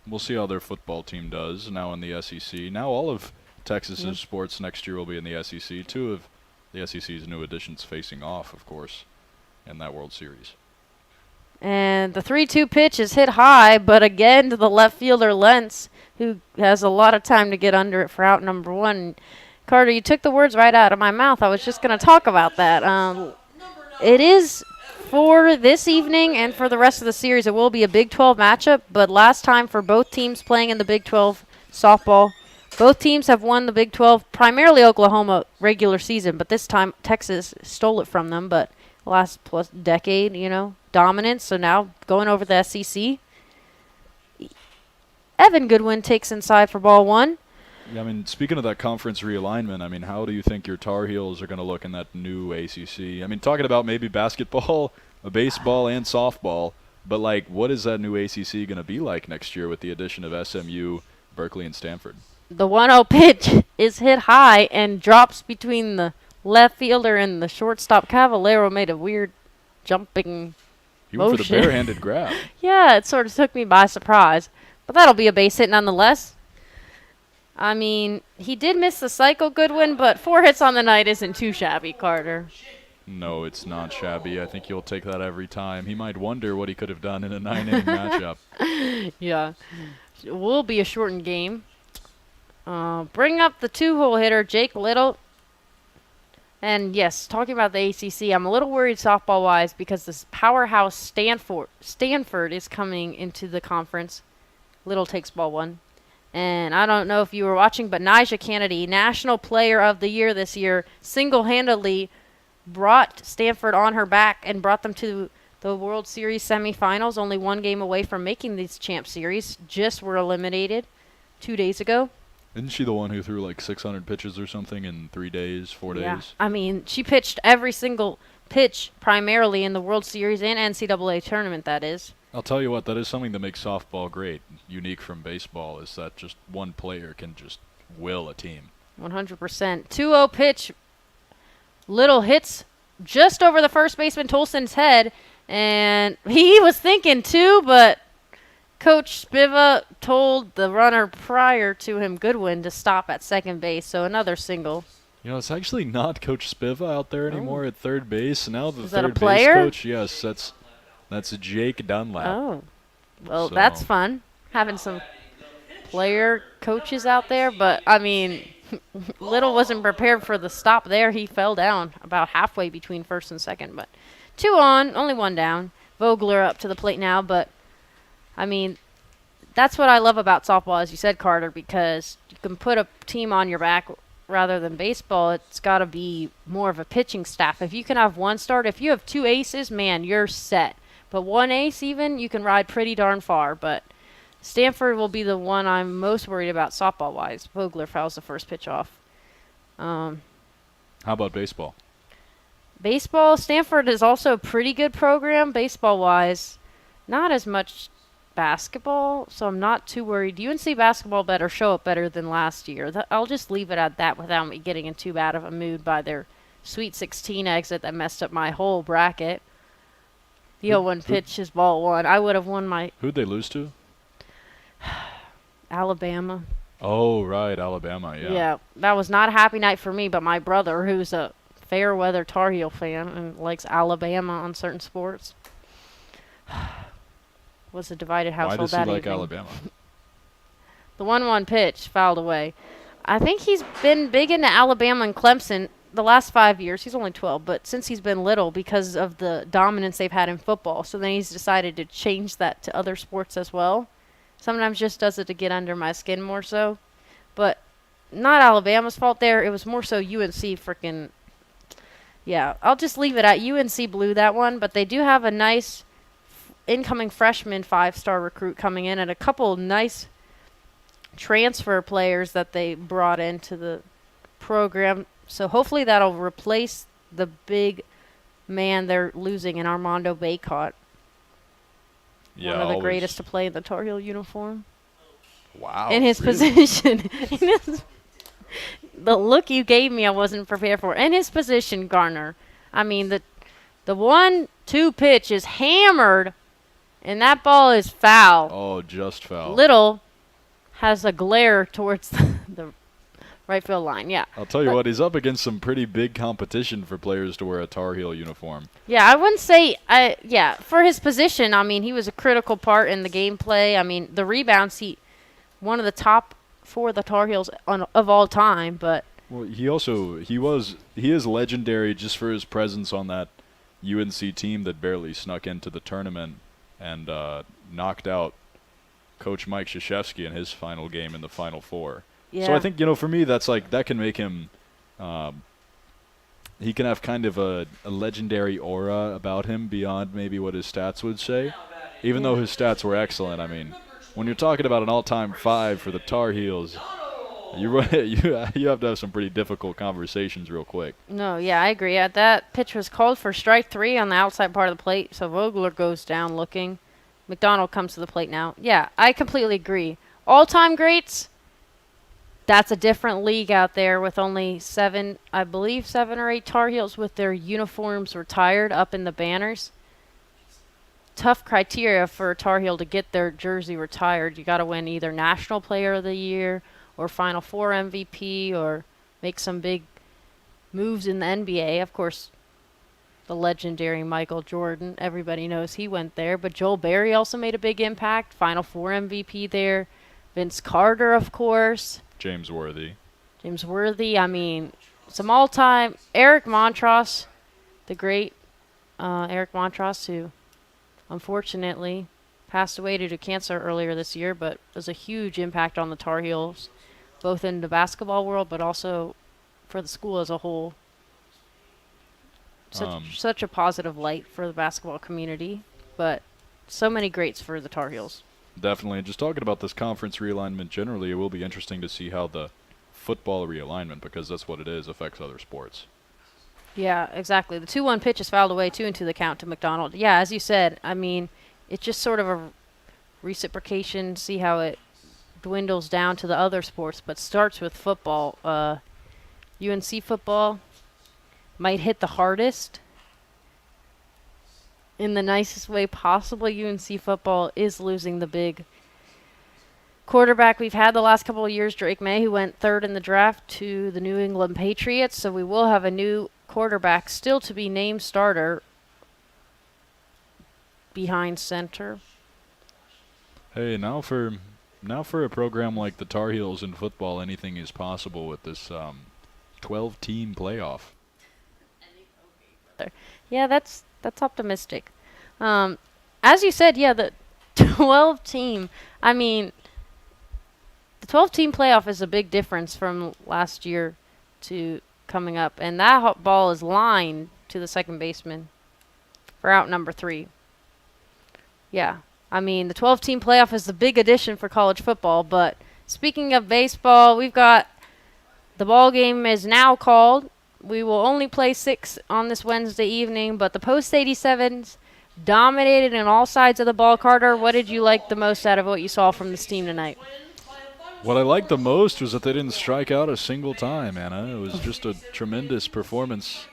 We'll see how their football team does now in the SEC. Now all of Texas's sports next year will be in the SEC. 2 of the SEC's new additions facing off, of course, in that World Series. And the 3-2 pitch is hit high, but again to the left fielder, Lentz, who has a lot of time to get under it for out number 1. Carter, you took the words right out of my mouth. I was just going to talk about that. It is for this evening and for the rest of the series. It will be a Big 12 matchup, but last time for both teams playing in the Big 12 softball, both teams have won the Big 12, primarily Oklahoma regular season, but this time Texas stole it from them. But last plus decade, dominance. So now going over the SEC. Evan Goodwin takes inside for ball 1. Yeah, I mean, speaking of that conference realignment, I mean, how do you think your Tar Heels are going to look in that new ACC? I mean, talking about maybe basketball, baseball, and softball, but, what is that new ACC going to be like next year with the addition of SMU, Berkeley, and Stanford? The 1-0 pitch is hit high and drops between the left fielder and the shortstop. Cavallero made a weird jumping He went for the motion. barehanded grab. Yeah, it sort of took me by surprise. But that'll be a base hit nonetheless. I mean, he did miss the cycle, Goodwin, but 4 hits on the night isn't too shabby, Carter. No, it's not shabby. I think you'll take that every time. He might wonder what he could have done in a 9-inning matchup. Yeah. It will be a shortened game. Bring up the 2-hole hitter, Jake Little. And, yes, talking about the ACC, I'm a little worried softball-wise because this powerhouse Stanford is coming into the conference. Little takes ball 1. And I don't know if you were watching, but Nyjah Kennedy, National Player of the Year this year, single-handedly brought Stanford on her back and brought them to the World Series semifinals, only 1 game away from making these champ series. Just were eliminated 2 days ago. Isn't she the one who threw 600 pitches or something in 3 days, 4 days? Yeah, I mean, she pitched every single pitch primarily in the World Series and NCAA tournament, that is. I'll tell you what, that is something that makes softball great, unique from baseball, is that just one player can just will a team. 100%. 2-0 pitch. Little hits just over the first baseman Tolson's head, and he was thinking too, but Coach Spiva told the runner prior to him, Goodwin, to stop at second base, so another single. You know, it's actually not Coach Spiva out there anymore at third base. Now the Is that a third base player? coach, yes, that's Jake Dunlap. Oh, well, So- that's fun, having some player coaches out there, but, I mean, Little wasn't prepared for the stop there. He fell down about halfway between first and second, but 2 on, only 1 down. Vogler up to the plate now, but, I mean, that's what I love about softball, as you said, Carter, because you can put a team on your back rather than baseball. It's got to be more of a pitching staff. If you can have 1 start, if you have 2 aces, man, you're set. But 1 ace even, you can ride pretty darn far. But Stanford will be the one I'm most worried about softball-wise. Vogler fouls the first pitch off. How about baseball? Baseball, Stanford is also a pretty good program baseball-wise. Not as much basketball, so I'm not too worried. UNC basketball better show up better than last year. I'll just leave it at that without me getting in too bad of a mood by their Sweet 16 exit that messed up my whole bracket. The 0-1 pitch is ball one. I would have won my Who'd they lose to? Alabama. Oh, right, Alabama, yeah. Yeah, that was not a happy night for me, but my brother, who's a fair weather Tar Heel fan and likes Alabama on certain sports, was a divided Why household does he that like evening. Alabama? The 1-1 pitch fouled away. I think he's been big into Alabama and Clemson the last 5 years. He's only 12, but since he's been little because of the dominance they've had in football. So then he's decided to change that to other sports as well. Sometimes just does it to get under my skin more so. But not Alabama's fault there. It was more so UNC freaking... Yeah, I'll just leave it at UNC blew that one, but they do have a nice incoming freshman 5-star recruit coming in and a couple nice transfer players that they brought into the program. So hopefully that'll replace the big man they're losing in Armando Baycott. Yeah, One of the always. greatest to play in the Tar Heel uniform. Wow. In his really? position. The look you gave me, I wasn't prepared for. In his position, Garner. I mean, the 1-2 pitch is hammered, and that ball is foul. Oh, just foul. Little has a glare towards the right field line. Yeah. I'll tell you what, he's up against some pretty big competition for players to wear a Tar Heel uniform. Yeah, I wouldn't say, for his position, I mean, he was a critical part in the gameplay. I mean, the rebounds, one of the top for the Tar Heels of all time, but... Well, he is legendary just for his presence on that UNC team that barely snuck into the tournament and knocked out Coach Mike Krzyzewski in his final game in the Final Four. Yeah. So I think, for me, that's like, that can make him, he can have kind of a legendary aura about him beyond maybe what his stats would say. Even though his stats were excellent, I mean, when you're talking about an all-time 5 for the Tar Heels, you have to have some pretty difficult conversations real quick. No, yeah, I agree. That pitch was called for strike 3 on the outside part of the plate, so Vogler goes down looking. McDonald comes to the plate now. Yeah, I completely agree. All-time greats, that's a different league out there with only 7 or 8 Tar Heels with their uniforms retired up in the banners. Tough criteria for a Tar Heel to get their jersey retired. You got to win either National Player of the Year or Final Four MVP or make some big moves in the NBA. Of course, the legendary Michael Jordan, everybody knows he went there. But Joel Berry also made a big impact. Final Four MVP there. Vince Carter, of course. James Worthy. I mean, some all-time. Eric Montross, the great Eric Montross, who unfortunately passed away due to cancer earlier this year, but was a huge impact on the Tar Heels, both in the basketball world, but also for the school as a whole. Such a positive light for the basketball community, but so many greats for the Tar Heels. Definitely. Just talking about this conference realignment generally, it will be interesting to see how the football realignment, because that's what it is, affects other sports. Yeah, exactly. The 2-1 pitch is fouled away, 2-2 the count to McDonald. Yeah, as you said, I mean, it's just sort of a reciprocation, see how it dwindles down to the other sports, but starts with football. UNC football might hit the hardest in the nicest way possible. UNC football is losing the big quarterback we've had the last couple of years, Drake May, who went 3rd in the draft to the New England Patriots. So we will have a new quarterback still to be named starter behind center. Hey, now for a program like the Tar Heels in football, anything is possible with this 12-team playoff. Yeah, that's optimistic. As you said, yeah, the 12-team. I mean, the 12-team playoff is a big difference from last year to coming up, and that ball is lined to the second baseman for out number 3. Yeah, I mean, the 12-team playoff is the big addition for college football, but speaking of baseball, we've got the ball game is now called. We will only play 6 on this Wednesday evening, but the post-87s dominated in all sides of the ball. Carter, what did you like the most out of what you saw from this team tonight? What I liked the most was that they didn't strike out a single time, Anna. It was just a tremendous performance.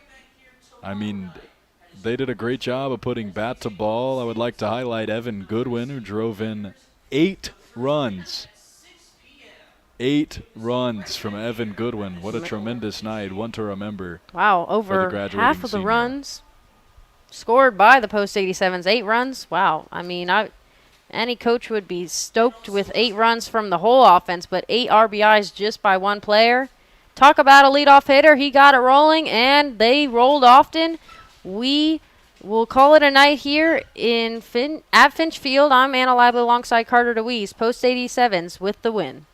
I mean, they did a great job of putting bat to ball. I would like to highlight Evan Goodwin, who drove in 8 runs. 8 runs from Evan Goodwin. What a tremendous night. One to remember. Wow, the over graduating half of the senior. runs scored by the Post 87s. 8 runs. Wow. I mean, any coach would be stoked with 8 runs from the whole offense, but 8 RBIs just by one player. Talk about a leadoff hitter. He got it rolling, and they rolled often. We will call it a night here at Finch Field. I'm Anna Lively alongside Carter DeWeese. Post 87s with the win.